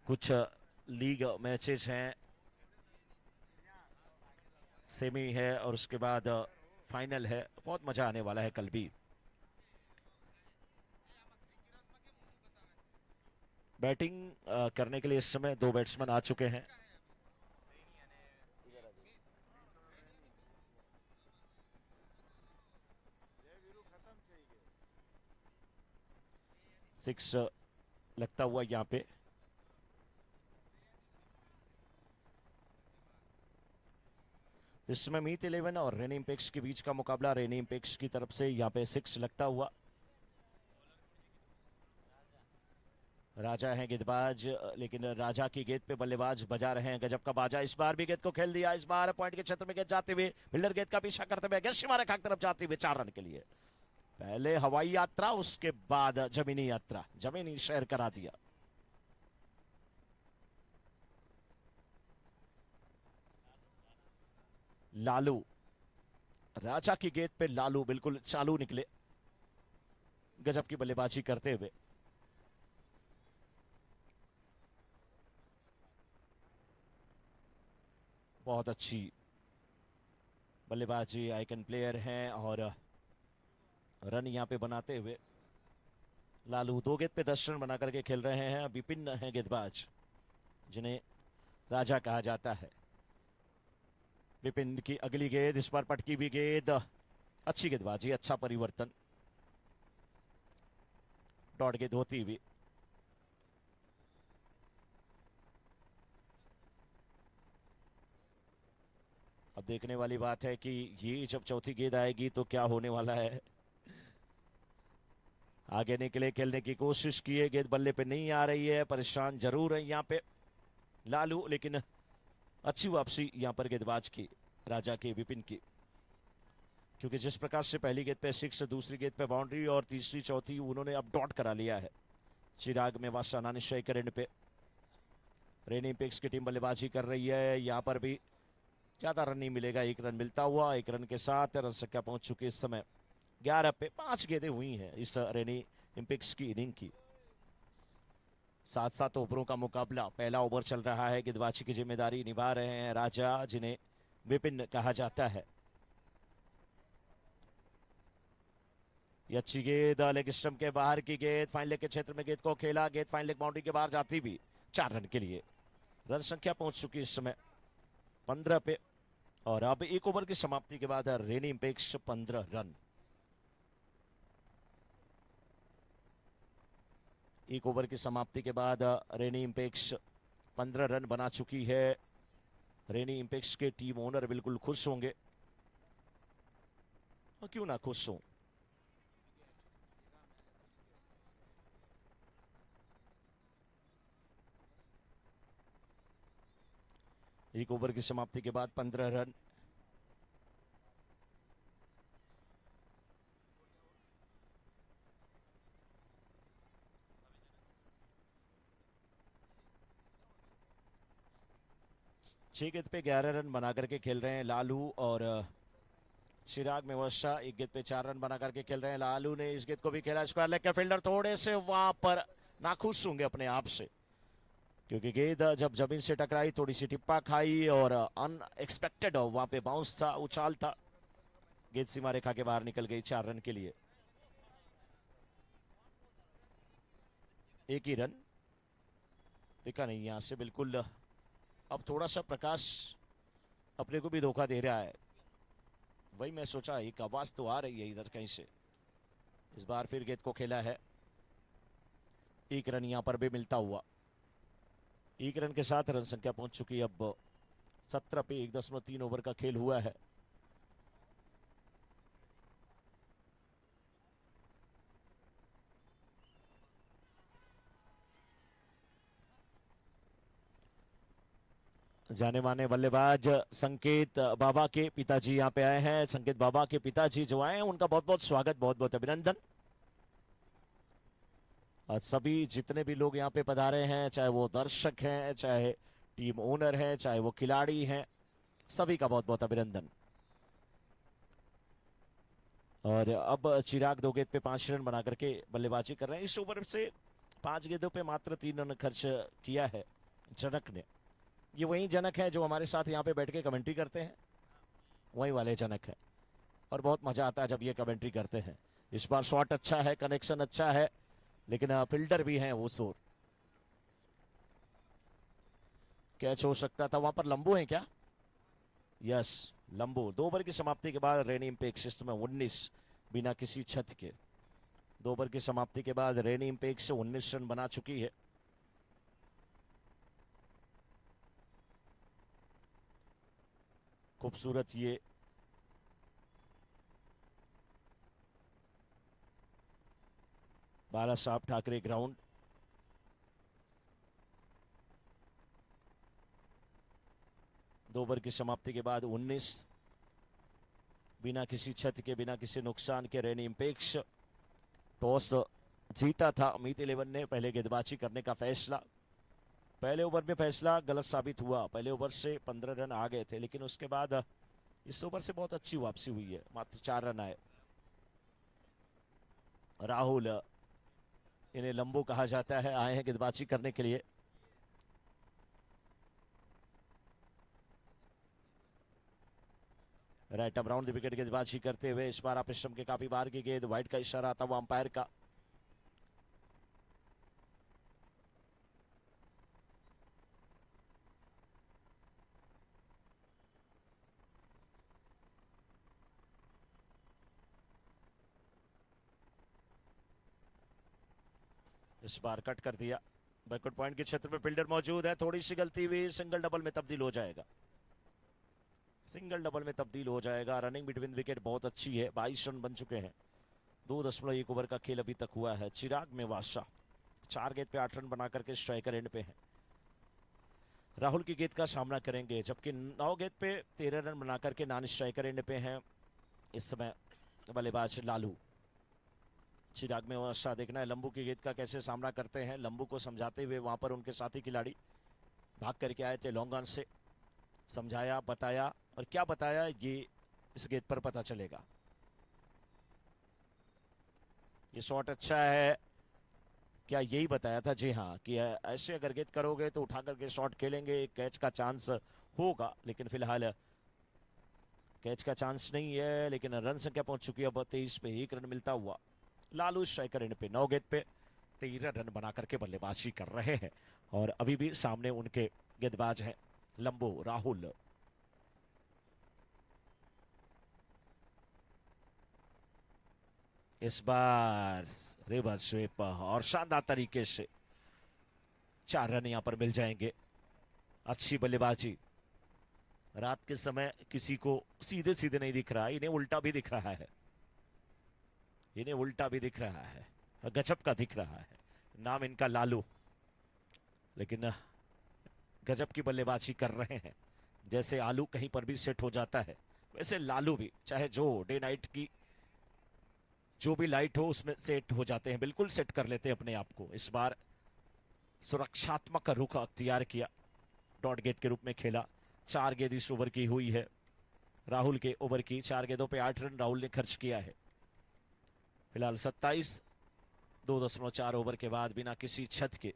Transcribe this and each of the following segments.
कुछ league matches हैं, semi है और उसके बाद फाइनल है। बहुत मजा आने वाला है कल भी। बैटिंग करने के लिए इस समय दो बैट्समैन आ चुके हैं। सिक्स लगता हुआ यहाँ पे। इस समय मीत 11 और रेनी इंपेक्स के बीच का मुकाबला। रेनी इंपेक्स की तरफ से यहाँ पे सिक्स लगता हुआ। राजा हैं गेंदबाज, लेकिन राजा की गेंद पे बल्लेबाज बजा रहे हैं गजब का बाजा। इस बार भी गेंद को खेल दिया। इस बार पॉइंट के क्षेत्र में गेंद जाते हुए बिल्डर गेंद का पीछा करते हुए सीमा रेखा की तरफ जाते हुए 4 रन के लिए। पहले हवाई यात्रा, उसके बाद जमीनी यात्रा, जमीनी शहर करा दिया। लालू, राजा की गेंद पे लालू बिल्कुल चालू निकले गजब की बल्लेबाजी करते हुए। बहुत अच्छी बल्लेबाजी, आइकन प्लेयर हैं और रन यहां पे बनाते हुए लालू 2 गेंद पे 10 रन बना करके खेल रहे हैं। विपिन है गेंदबाज, जिन्हें राजा कहा जाता है। विपिन की अगली गेंद, इस बार पटकी भी गेंद। अच्छी गेंदबाजी, अच्छा परिवर्तन। डॉट गेंद होती हुई। अब देखने वाली बात है कि ये जब चौथी गेंद आएगी तो क्या होने वाला है। आगे निकले, खेलने की कोशिश की है, गेंद बल्ले पे नहीं आ रही है। परेशान जरूर है यहाँ पे लालू, लेकिन अच्छी वापसी यहाँ पर गेंदबाज की, राजा के, विपिन की। क्योंकि जिस प्रकार से पहली गेंद पे सिक्स, दूसरी गेंद पे बाउंड्री और तीसरी चौथी उन्होंने अब डॉट करा लिया है। चिराग में वासाना निश्चय करने पे रेनी पिक्स की टीम बल्लेबाजी कर रही है। यहाँ पर भी ज्यादा रन नहीं मिलेगा, 1 रन मिलता हुआ। 1 रन के साथ रन संख्या पहुंच चुकी इस समय 11 पे। 5 गेंदें हुई हैं इस रेनी इंपिक्स की इनिंग की। 7-7 ओवरों का मुकाबला। पहला ओवर चल रहा है। गेंदबाजी की जिम्मेदारी निभा रहे हैं राजा, जिन्हें विपिन कहा जाता है। ये अच्छी गेंद, लेग स्टंप के बाहर की गेंद। फाइन लेग के क्षेत्र में गेंद को खेला, गेंद फाइन लेग बाउंड्री के बाहर जाती भी। 4 रन के लिए रन संख्या पहुंच चुकी इस समय 15 पे। और अब 1 ओवर की समाप्ति के बाद रेनी इंपेक्स 15 रन। 1 ओवर की समाप्ति के बाद रेनी इंपेक्स 15 रन बना चुकी है। रेनी इंपेक्स के टीम ओनर बिल्कुल खुश होंगे, और क्यों ना खुश हों। एक ओवर की समाप्ति के बाद 15 रन। छह गेंद पे 11 रन बना करके खेल रहे हैं लालू और चिराग में वर्षा। 1 गेंद पे 4 रन बना करके खेल रहे हैं। लालू ने इस गेंद को भी खेला। स्क्वायर लेग के फील्डर थोड़े से वहां पर नाखुश होंगे अपने आप से, क्योंकि गेंद जब जमीन से टकराई थोड़ी सी टिप्पा खाई और अनएक्सपेक्टेड वहां पे बाउंस था, उछाल था। गेंद सीमा रेखा के बाहर निकल गई 4 रन के लिए। एक ही रन दिखा नहीं यहां से बिल्कुल। अब थोड़ा सा प्रकाश अपने को भी धोखा दे रहा है। वही मैं सोचा, एक आवाज तो आ रही है इधर कहीं से। इस बार फिर गेंद को खेला है। 1 रन यहां पर भी मिलता हुआ। 1 रन के साथ रन संख्या पहुंच चुकी है अब 17 पे। 1.3 ओवर का खेल हुआ है। जाने माने बल्लेबाज संकेत बाबा के पिताजी यहाँ पे आए हैं। संकेत बाबा के पिताजी जो आए हैं, उनका बहुत बहुत स्वागत, बहुत बहुत अभिनंदन। और सभी जितने भी लोग यहाँ पे पधारे हैं, चाहे वो दर्शक हैं, चाहे टीम ओनर हैं, चाहे वो खिलाड़ी हैं, सभी का बहुत बहुत अभिनंदन। और अब चिराग 2 गेंद पे 5 रन बना करके बल्लेबाजी कर रहे हैं। इस ओवर से 5 गेंदों पे मात्र 3 रन खर्च किया है। जनक ने, ये वही जनक है जो हमारे साथ यहाँ पे बैठ के कमेंट्री करते हैं, वही वाले जनक है। और बहुत मजा आता है जब ये कमेंट्री करते हैं। इस बार शॉट अच्छा है, कनेक्शन अच्छा है, लेकिन फील्डर भी हैं वो शोर। कैच हो सकता था, वहां पर लंबू है क्या? यस, लंबू। 2 ओवर की समाप्ति के बाद रेनी इम्पैक्ट सिस्टम में 19 बिना किसी छत के। 2 ओवर की समाप्ति के बाद रेनी इम्पैक्ट से 19 रन बना चुकी है। खूबसूरत ये बाला साहब ठाकरे ग्राउंड। दो ओवर की समाप्ति के बाद 19 बिना किसी छत के, बिना किसी नुकसान के रेनी इम्पैक्ट टॉस जीता था। मीत 11 ने पहले गेंदबाजी करने का फैसला, पहले ओवर में फैसला गलत साबित हुआ। पहले ओवर से 15 रन आ गए थे, लेकिन उसके बाद इस ओवर से बहुत अच्छी वापसी हुई है, मात्र 4 रन आए। राहुल, इन्हें लंबू कहा जाता है, आए हैं गेंदबाजी करने के लिए। राइट अराउंड द विकेट गेंदबाजी करते हुए इस बार परिश्रम के काफी बार की गेंद, वाइड का इशारा आता हुआ अंपायर का। इस बार कट कर दिया। बैकवर्ड पॉइंट के क्षेत्र में फील्डर मौजूद है, थोड़ी सी गलती हुई, सिंगल डबल में तब्दील हो जाएगा। सिंगल डबल में तब्दील हो जाएगा। रनिंग बिटवीन विकेट बहुत अच्छी है, 22 रन बन चुके हैं। 2.1 ओवर का खेल अभी तक हुआ है। चिराग मेवाशा 4 गेंद पे 8 रन बना करके स्ट्राइकर एंड पे है। राहुल की गेंद का सामना करेंगे, जबकि 9 गेंद पे 13 रन बना करके नॉन स्ट्राइकर एंड पे हैं इस समय बल्लेबाज लालू। चिराग में अच्छा देखना है लंबू की गेंद का कैसे सामना करते हैं। लंबू को समझाते हुए वहां पर उनके साथी खिलाड़ी भाग करके आए थे लॉन्ग ऑन से, समझाया बताया, और क्या बताया ये इस गेंद पर पता चलेगा। ये शॉट अच्छा है, क्या यही बताया था? जी हाँ, कि ऐसे अगर गेंद करोगे तो उठा करके शॉट खेलेंगे, कैच का चांस होगा, लेकिन फिलहाल कैच का चांस नहीं है। लेकिन रन संख्या पहुंच चुकी है अब 23 पे, 1 रन मिलता हुआ। लालू स्ट्राइकर एंड पे 9 गेंद पे 13 रन बना करके बल्लेबाजी कर रहे हैं, और अभी भी सामने उनके गेंदबाज हैं लंबू राहुल। इस बार रिवर्स स्वीप और शानदार तरीके से 4 रन यहां पर मिल जाएंगे। अच्छी बल्लेबाजी। रात के समय किसी को सीधे सीधे नहीं दिख रहा, इन्हें उल्टा भी दिख रहा है, इन्हें उल्टा भी दिख रहा है, गजब का दिख रहा है। नाम इनका लालू, लेकिन गजब की बल्लेबाजी कर रहे हैं। जैसे आलू कहीं पर भी सेट हो जाता है, वैसे लालू भी चाहे जो डे नाइट की जो भी लाइट हो उसमें सेट हो जाते हैं, बिल्कुल सेट कर लेते हैं अपने आप को। इस बार सुरक्षात्मक रुख अख्तियार किया, डॉट गेंद के रूप में खेला। 4 गेंद इस ओवर की हुई है राहुल के ओवर की। 4 गेंदों पे 8 रन राहुल ने खर्च किया है। फिलहाल 27 2.4 ओवर के बाद बिना किसी छत के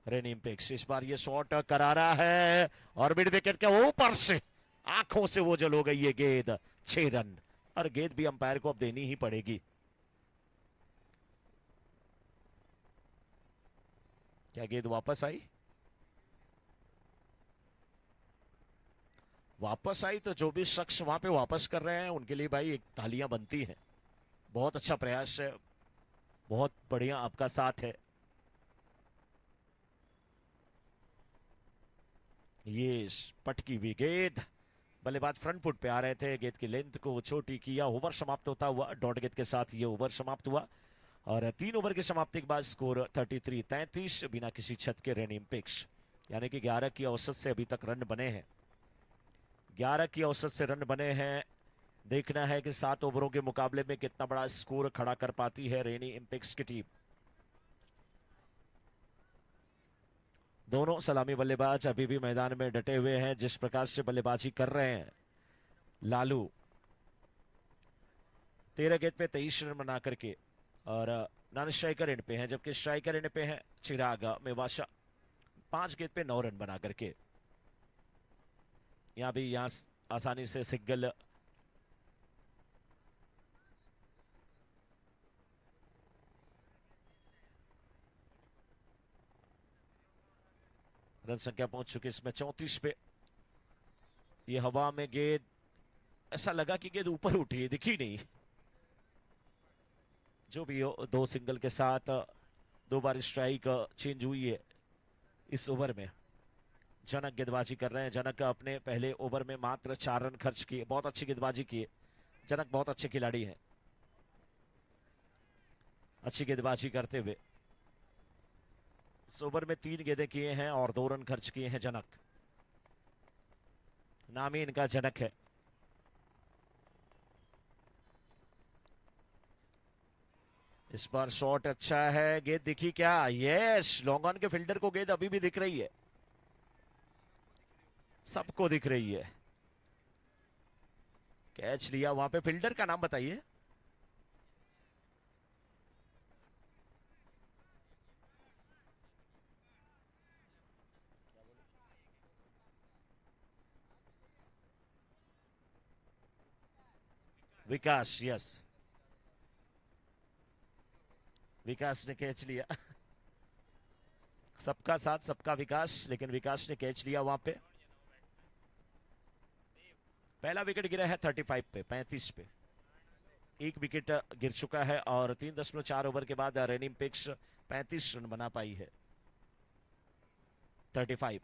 रेनी इम्पैक्ट। इस बार ये शॉट करारा है और मिड विकेट के ऊपर से आंखों से वो जल हो गई ये गेंद। 6 रन, और गेंद भी अंपायर को अब देनी ही पड़ेगी। क्या गेंद वापस आई? वापस आई तो जो भी शख्स वहां पे वापस कर रहे हैं उनके लिए भाई एक तालियां बनती हैं। बहुत अच्छा प्रयास है, बहुत बढ़िया आपका साथ है। ये पटकी हुई गेंद, बल्लेबाज फ्रंट फुट पे आ रहे थे, गेंद की लेंथ को छोटी किया। ओवर समाप्त होता हुआ डॉट गेंद के साथ ये ओवर समाप्त हुआ, और 3 ओवर की समाप्ति के बाद स्कोर 33-33 बिना किसी छत के रेनी इम्पैक्ट। यानी कि 11 की औसत से अभी तक रन बने हैं, 11 की औसत से रन बने हैं। देखना है कि 7 ओवरों के मुकाबले में कितना बड़ा स्कोर खड़ा कर पाती है रेनी इम्पैक्ट की टीम। दोनों सलामी बल्लेबाज अभी भी मैदान में डटे हुए हैं, जिस प्रकार से बल्लेबाजी कर रहे हैं। लालू 13 गेंद पे 23 रन बना करके और नॉन स्ट्राइकर एंड पे हैं, जबकि स्ट्राइकर एंड पे हैं चिराग मेवाशा। 5 गेंद पे 9 रन बना करके। यहां भी यहां आसानी से सिंगल। रन संख्या पहुंच चुकी इसमें 34 पे। ये हवा में गेंद, ऐसा लगा कि गेंद ऊपर उठी है, दिखी नहीं। जो भी हो, 2 सिंगल के साथ 2 बार स्ट्राइक चेंज हुई है इस ओवर में। जनक गेंदबाजी कर रहे हैं। जनक अपने पहले ओवर में मात्र 4 रन खर्च किए। बहुत अच्छी गेंदबाजी की। जनक बहुत अच्छे खिलाड़ी हैं, अच्छी गेंदबाजी करते हुए। इस ओवर में 3 गेंदें किए हैं और 2 रन खर्च किए हैं जनक। नाम ही इनका जनक है। इस बार शॉट अच्छा है। गेंद दिखी क्या? यस, लॉन्ग ऑन के फील्डर को गेंद अभी भी दिख रही है, सबको दिख रही है। कैच लिया। वहां पे फील्डर का नाम बताइए। विकास, यस, विकास ने कैच लिया। सबका साथ सबका विकास, लेकिन विकास ने कैच लिया वहां पे। पहला विकेट गिरा है 35 पे, 35 पे। एक विकेट गिर चुका है और 3.4 ओवर के बाद रेनिम पिक्स 35 रन बना पाई है। 35।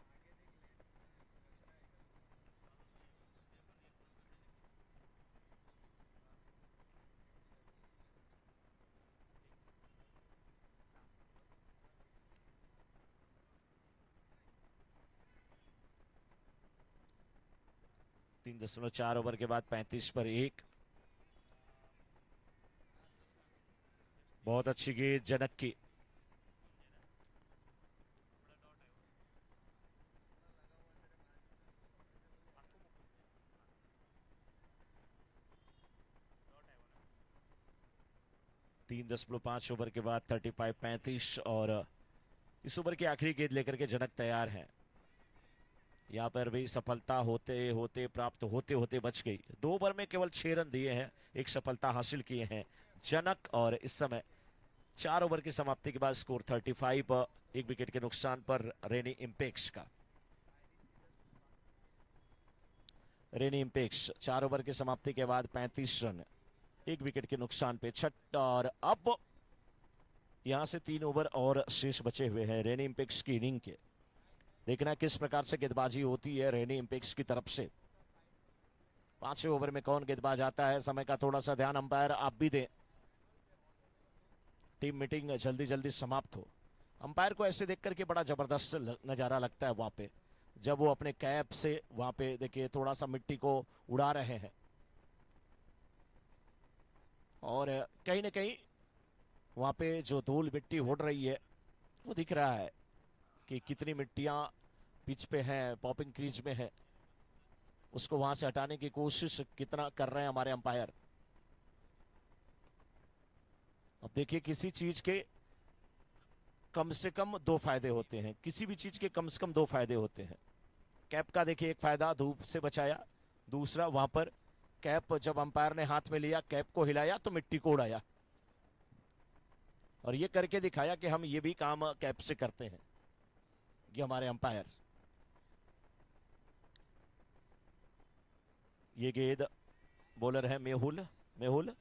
तीन दशमलव चार ओवर के बाद 35 पर 1। बहुत अच्छी गेंद जनक की। तीन दशमलव 5 ओवर के बाद 35, 35 और इस ओवर की आखिरी गेंद लेकर के जनक तैयार हैं। यहाँ पर भी सफलता होते होते, प्राप्त होते होते बच गई। 2 ओवर में केवल 6 रन दिए हैं, एक सफलता हासिल किए हैं जनक। और इस समय 4 ओवर की समाप्ति के बाद स्कोर 35, एक विकेट के नुकसान पर रेनी इंपेक्स का। रेनी इंपेक्स 4 ओवर की समाप्ति के बाद 35 रन, एक विकेट के नुकसान पे छठा। और अब यहां से 3 ओवर और शेष बचे हुए हैं रेनी इंपेक्स की इनिंग के। देखना किस प्रकार से गेंदबाजी होती है रेनी इंपेक्स की तरफ से। 5वें ओवर में कौन गेंदबाज आता है? समय का थोड़ा सा ध्यान अंपायर आप भी दें। टीम मीटिंग जल्दी जल्दी समाप्त हो। अंपायर को ऐसे देख करके बड़ा जबरदस्त नजारा लगता है वहां पे, जब वो अपने कैप से वहां पे देखिए थोड़ा सा मिट्टी को उड़ा रहे हैं। और कहीं ना कहीं वहां पे जो धूल मिट्टी उड़ रही है, वो दिख रहा है कि कितनी मिट्टियां पिच पे हैं, पॉपिंग क्रीज में है। उसको वहां से हटाने की कोशिश कितना कर रहे हैं हमारे अंपायर। अब देखिए, किसी चीज के कम से कम 2 फायदे होते हैं, किसी भी चीज के कम से कम 2 फायदे होते हैं। कैप का देखिए एक फायदा, धूप से बचाया। दूसरा, वहां पर कैप जब अंपायर ने हाथ में लिया, कैप को हिलाया तो मिट्टी को उड़ाया और ये करके दिखाया कि हम ये भी काम कैप से करते हैं, ये हमारे अंपायर। ये गेंद, बॉलर है मेहुल, मेहुल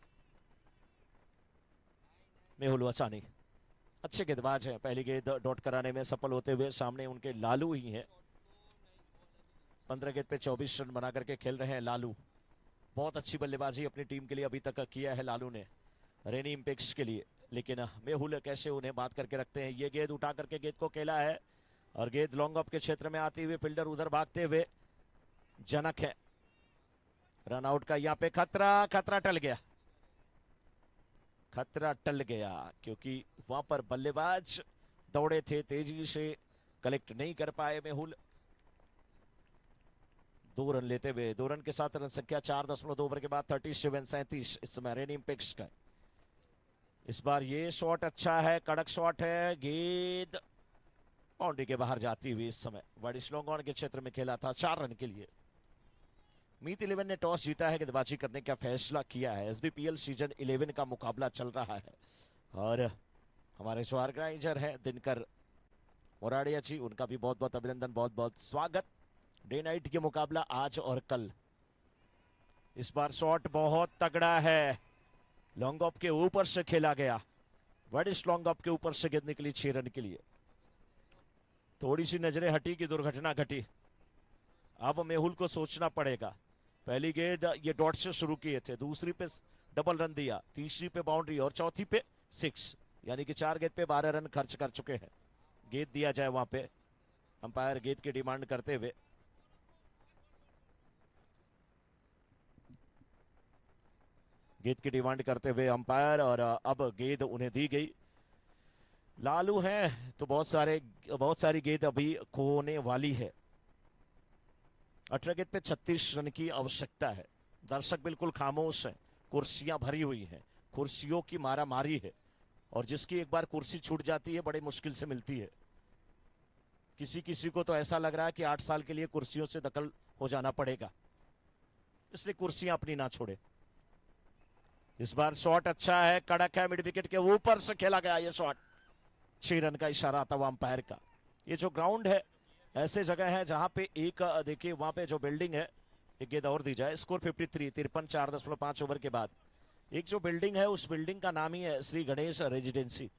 मेहुल वसानी, अच्छे गेंदबाज हैं। पहली गेंद डॉट कराने में सफल होते हुए सामने उनके लालू ही हैं। 15 गेंद पे 24 रन बना करके खेल रहे हैं लालू। बहुत अच्छी बल्लेबाजी अपनी टीम के लिए अभी तक किया है लालू ने, रेनी इंपेक्स के लिए। लेकिन मेहुल कैसे उन्हें बात करके रखते हैं। ये गेंद उठा करके गेंद को खेला है और गेंद लॉन्ग ऑफ के क्षेत्र में आती हुई फील्डर उधर भागते हुए जनक है। रन आउट का यहाँ पे खतरा, खतरा टल गया, खतरा टल गया, क्योंकि वहां पर बल्लेबाज दौड़े थे, तेजी से कलेक्ट नहीं कर पाए मेहुल। 2 रन लेते हुए, 2 रन के साथ रन संख्या 4.2 ओवर के बाद 37 इस समय रेनी इंपेक्स का। इस बार ये शॉट अच्छा है, कड़क शॉट है। गेंद बाउंड्री के बाहर जाती हुई इस समय बड़ी स्लॉन्ग ऑन के क्षेत्र में खेला था 4 रन के लिए। मीत 11 ने टॉस जीता है, गेंदबाजी करने का फैसला किया है। एसबीपीएल सीजन 11 का मुकाबला चल रहा है और हमारे जो ऑर्गेनाइजर है दिनकर मोराडिया जी, उनका भी बहुत बहुत अभिनंदन, बहुत बहुत स्वागत। डे नाइट के मुकाबला आज और कल। इस बार शॉट बहुत तगड़ा है, लॉन्ग ऑफ के ऊपर से खेला गया, बड़ी लॉन्ग ऑफ के ऊपर से गेंद निकली 6 रन के लिए। थोड़ी सी नजरें हटी कि दुर्घटना घटी। अब मेहुल को सोचना पड़ेगा। पहली गेंद ये डॉट से शुरू किए थे, दूसरी पे डबल रन दिया, तीसरी पे बाउंड्री और चौथी पे 6, यानी कि 4 गेंद पे 12 रन खर्च कर चुके हैं। गेंद दिया जाए वहां पे, अंपायर गेंद की डिमांड करते हुए। गेंद की डिमांड करते हुए अंपायर, और अब गेंद उन्हें दी गई। लालू हैं तो बहुत सारी गेंद अभी खोने वाली है। 18 गेंद पे 36 रन की आवश्यकता है। दर्शक बिल्कुल खामोश हैं, कुर्सियां भरी हुई हैं, कुर्सियों की मारा मारी है, और जिसकी एक बार कुर्सी छूट जाती है बड़ी मुश्किल से मिलती है। किसी किसी को तो ऐसा लग रहा है कि 8 साल के लिए कुर्सियों से दखल हो जाना पड़ेगा, इसलिए कुर्सियां अपनी ना छोड़े। इस बार शॉट अच्छा है, कड़क है, मिड विकेट के ऊपर से खेला गया ये शॉट। 6 रन का इशारा आता हुआ अंपायर का। ये जो ग्राउंड है, ऐसे जगह है जहां पे एक देखिए वहां पे जो बिल्डिंग है, एक गेंद और दी जाए। स्कोर 53, 53 4.5 ओवर के बाद। एक जो बिल्डिंग है उस बिल्डिंग का नाम ही है श्री गणेश रेजिडेंसी।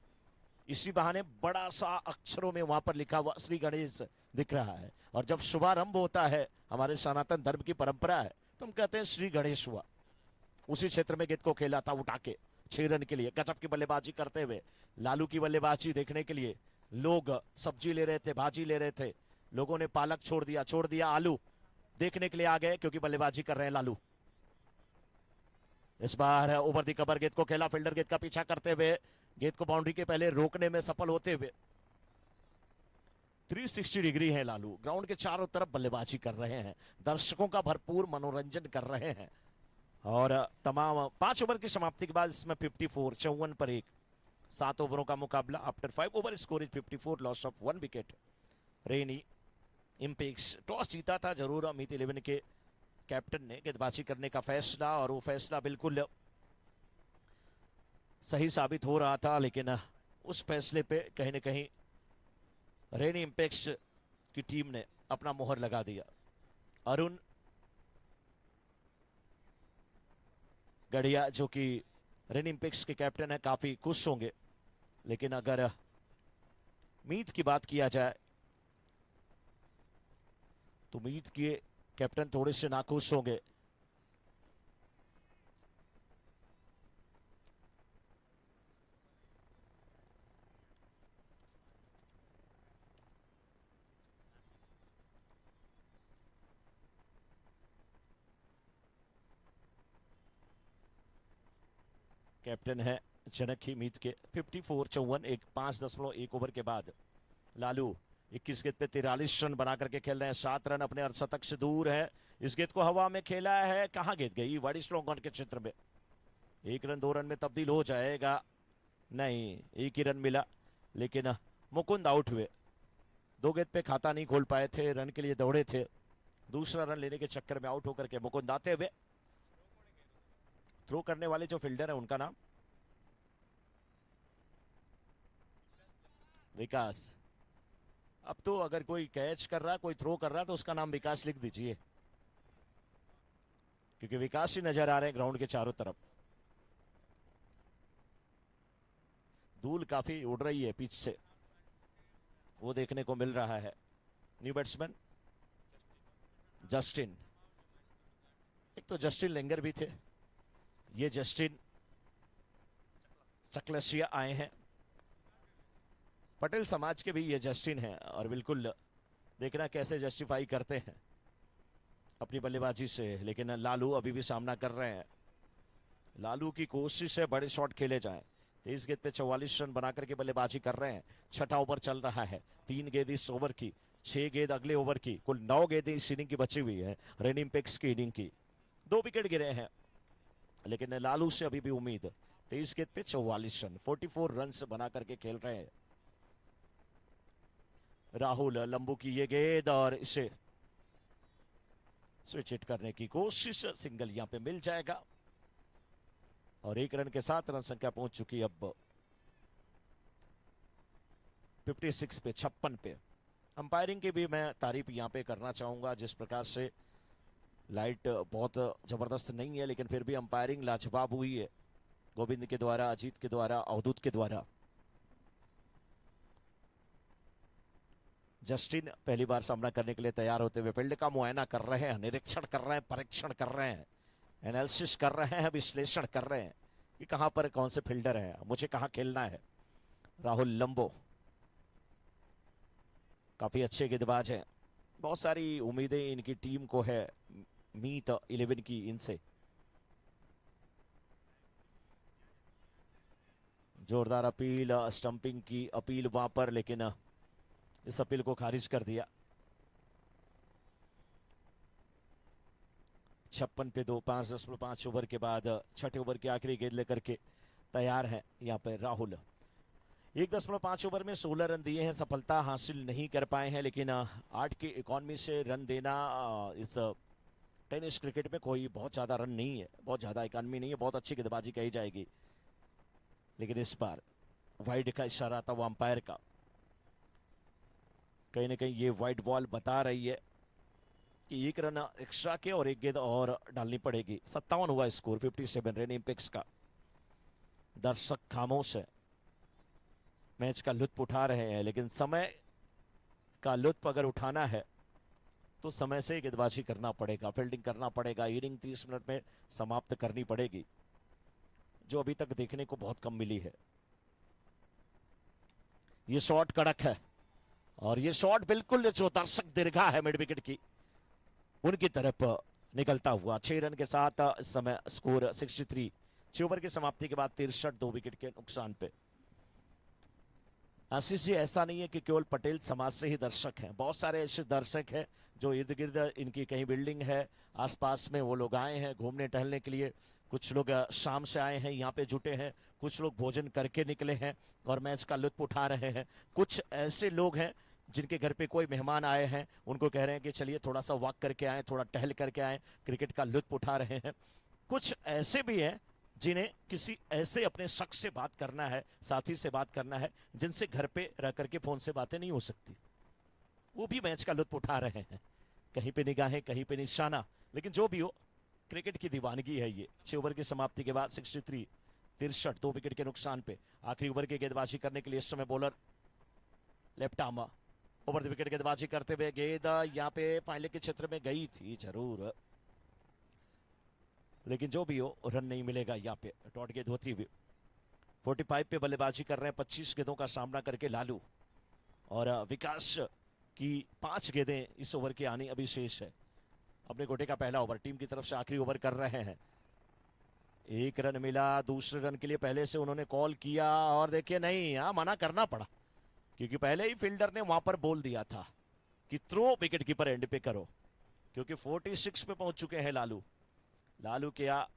इसी बहाने बड़ा सा अक्षरों में वहां पर लिखा हुआ श्री गणेश दिख रहा है, और जब शुभारंभ होता है, हमारे सनातन धर्म की परंपरा है, तो हम कहते हैं श्री गणेश हुआ। उसी क्षेत्र में गेंद को खेला था उठा के 6 रन के लिए। गजब की बल्लेबाजी करते हुए लालू की बल्लेबाजी देखने के लिए लोग सब्जी ले रहे थे, भाजी ले रहे थे। लोगों ने पालक छोड़ दिया आलू देखने के लिए आ गए, क्योंकि बल्लेबाजी कर रहे हैं लालू। इस बार ओवर दी कवर गेंद को खेला, फील्डर गेंद का पीछा करते हुए गेंद को बाउंड्री के पहले रोकने में सफल होते हुए। 360 डिग्री है लालू, ग्राउंड के चारों तरफ बल्लेबाजी कर रहे हैं, दर्शकों का भरपूर मनोरंजन कर रहे हैं। और तमाम 5 ओवर की समाप्ति के बाद इसमें 54, 54 पर 1, 7 ओवरों का मुकाबला। After 5 over score is 54, loss of 1 wicket. Rainy Impex toss जीता था जरूर अमित 11 के कैप्टन ने गेंदबाजी करने का फैसला, और वो फैसला बिल्कुल सही साबित हो रहा था, लेकिन उस फैसले पे कहीं ना कहीं रेनी इंपेक्स की टीम ने अपना मोहर लगा दिया। अरुण गढ़िया जो कि रेनी इंपेक्स के कैप्टन है, काफी खुश होंगे, लेकिन अगर मीत की बात किया जाए तो मीत के कैप्टन थोड़े से नाखुश होंगे। कैप्टन है जनक ही मीत के। 54, 54, 5.1 ओवर के बाद लालू 21 गेंद पे 43 रन बना करके खेल रहे हैं। 7 रन अपने अर्धशतक से दूर है। इस गेंद को हवा में खेला है, कहां गेंद गई? वाइड स्ट्रॉन्ग ऑन के क्षेत्र में। 1 रन 2 रन में तब्दील हो जाएगा, नहीं 1 ही रन मिला, लेकिन मुकुंद आउट हुए। 2 गेंद पे खाता नहीं खोल पाए थे, रन के लिए दौड़े थे। दूसरा रन लेने के चक्कर में आउट होकर के मुकुंद आते हुए। थ्रो करने वाले जो फील्डर है उनका नाम विकास। अब तो अगर कोई कैच कर रहा, कोई थ्रो कर रहा, तो उसका नाम विकास लिख दीजिए, क्योंकि विकास ही नजर आ रहे हैं ग्राउंड के चारों तरफ। धूल काफी उड़ रही है पिच से, वो देखने को मिल रहा है। न्यू बैट्समैन जस्टिन, एक तो जस्टिन लेंगर भी थे, ये जस्टिन चकलसिया आए हैं। पटेल समाज के भी ये जस्टिन हैं, और बिल्कुल देखना कैसे जस्टिफाई करते हैं अपनी बल्लेबाजी से। लेकिन लालू अभी भी सामना कर रहे हैं। लालू की कोशिश है बड़े शॉट खेले जाएं। 23 गेंद पे 44 रन बना करके बल्लेबाजी कर रहे हैं। 6ठा ओवर चल रहा है, 3 गेंद इस ओवर की, 6 गेंद अगले ओवर की, कुल 9 गेंद इस इनिंग की बची हुई है रेनी इंपेक्स की इनिंग की। 2 विकेट गिरे हैं, लेकिन लालू से अभी भी उम्मीद। 23 गेंद पे 44 रन, 44 रन बना करके खेल रहे हैं। राहुल लंबू की ये गेंद और इसे स्विच हिट करने की कोशिश, सिंगल यहां पे मिल जाएगा और 1 रन के साथ रन संख्या पहुंच चुकी अब 56 पे, 56 पे। अंपायरिंग की भी मैं तारीफ यहां पे करना चाहूंगा, जिस प्रकार से लाइट बहुत जबरदस्त नहीं है लेकिन फिर भी अंपायरिंग लाजवाब हुई है गोविंद के द्वारा, अजीत के द्वारा, अवधूत के द्वारा। जस्टिन पहली बार सामना करने के लिए तैयार होते हुए फील्ड का मुआयना कर रहे हैं, निरीक्षण कर रहे हैं, परीक्षण कर रहे हैं, एनालिसिस कर रहे हैं, विश्लेषण कर रहे हैं कि कहां पर कौन से फील्डर है, मुझे कहां खेलना है। राहुल लंबो काफी अच्छे गेंदबाज हैं, बहुत सारी उम्मीदें इनकी टीम को है, मीत 11 की इनसे। जोरदार अपील, स्टंपिंग की अपील वहां पर, लेकिन इस अपील को खारिज कर दिया। 56 पे 2, 5.5 ओवर के बाद छठे ओवर की आखिरी गेंद लेकर के तैयार है यहाँ पर राहुल। 1.5 ओवर में 16 रन दिए हैं, सफलता हासिल नहीं कर पाए हैं, लेकिन 8 की इकॉनमी से रन देना इस टेनिस क्रिकेट में कोई बहुत ज्यादा रन नहीं है, बहुत ज्यादा इकॉनमी नहीं है, बहुत अच्छी गेंदबाजी कही जाएगी। लेकिन इस बार वाइड का इशारा था वो अंपायर का, कहीं ना कहीं ये वाइड बॉल बता रही है कि 1 रन एक्स्ट्रा के और 1 गेंद और डालनी पड़ेगी। 57 हुआ स्कोर, 57 रेन इंपेक्स का। दर्शक खामोश है, मैच का लुत्फ उठा रहे हैं, लेकिन समय का लुत्फ अगर उठाना है तो समय से गेंदबाजी करना पड़ेगा, फील्डिंग करना पड़ेगा, इनिंग 30 मिनट में समाप्त करनी पड़ेगी, जो अभी तक देखने को बहुत कम मिली है। ये शॉट कड़क है और ये शॉट बिल्कुल जो दर्शक दीर्घा है मिड विकेट की उनकी तरफ निकलता हुआ। 6 रन के साथ इस समय स्कोर 63, 6 ओवर की समाप्ति के बाद 63, 2 विकेट के नुकसान पे। आशीष जी, ऐसा नहीं है कि केवल पटेल समाज से ही दर्शक हैं, बहुत सारे ऐसे दर्शक हैं जो इर्द गिर्द इनकी कहीं बिल्डिंग है आसपास में, वो लोग आए हैं घूमने टहलने के लिए। कुछ लोग शाम से आए हैं, यहाँ पे जुटे हैं, कुछ लोग भोजन करके निकले हैं और मैच का लुत्फ उठा रहे हैं। कुछ ऐसे लोग हैं जिनके घर पे कोई मेहमान आए हैं, उनको कह रहे हैं कि चलिए थोड़ा सा वॉक करके आए, थोड़ा टहल करके आए, क्रिकेट का लुत्फ उठा रहे हैं। कुछ ऐसे भी हैं जिन्हें किसी ऐसे अपने शख्स से बात करना है, साथी से बात करना है, जिनसे घर पे रह करके फोन से बातें नहीं हो सकती, वो भी मैच का लुत्फ उठा रहे हैं। कहीं पे निगाहें, कहीं पे निशाना, लेकिन जो भी हो क्रिकेट की दीवानगी है ये। 6 ओवर की समाप्ति के बाद 63, 63, 2 विकेट के नुकसान पे। आखिरी ओवर की गेंदबाजी करने के लिए इस समय bowler left arm over the wicket गेंदबाजी करते हुए, गेंद यहाँ पे फाइनल के क्षेत्र में गई थी जरूर, लेकिन जो भी हो रन नहीं मिलेगा यहाँ पे। डॉट गेंद होती हुई 45 पे बल्लेबाजी कर रहे हैं, 25 गेंदों का सामना करके लालू, और विकास की 5 गेंदें इस ओवर की आनी अभी शेष है। अपने गोटे का पहला ओवर टीम की तरफ से आखिरी ओवर कर रहे हैं। 1 रन मिला, दूसरे रन के लिए पहले से उन्होंने कॉल किया और देखिए नहीं, यहाँ मना करना पड़ा क्योंकि पहले ही फील्डर ने वहां पर बोल दिया था कि थ्रो विकेट कीपर एंड पे करो, क्योंकि 46 पे पहुंच चुके हैं लालू। लालू क्या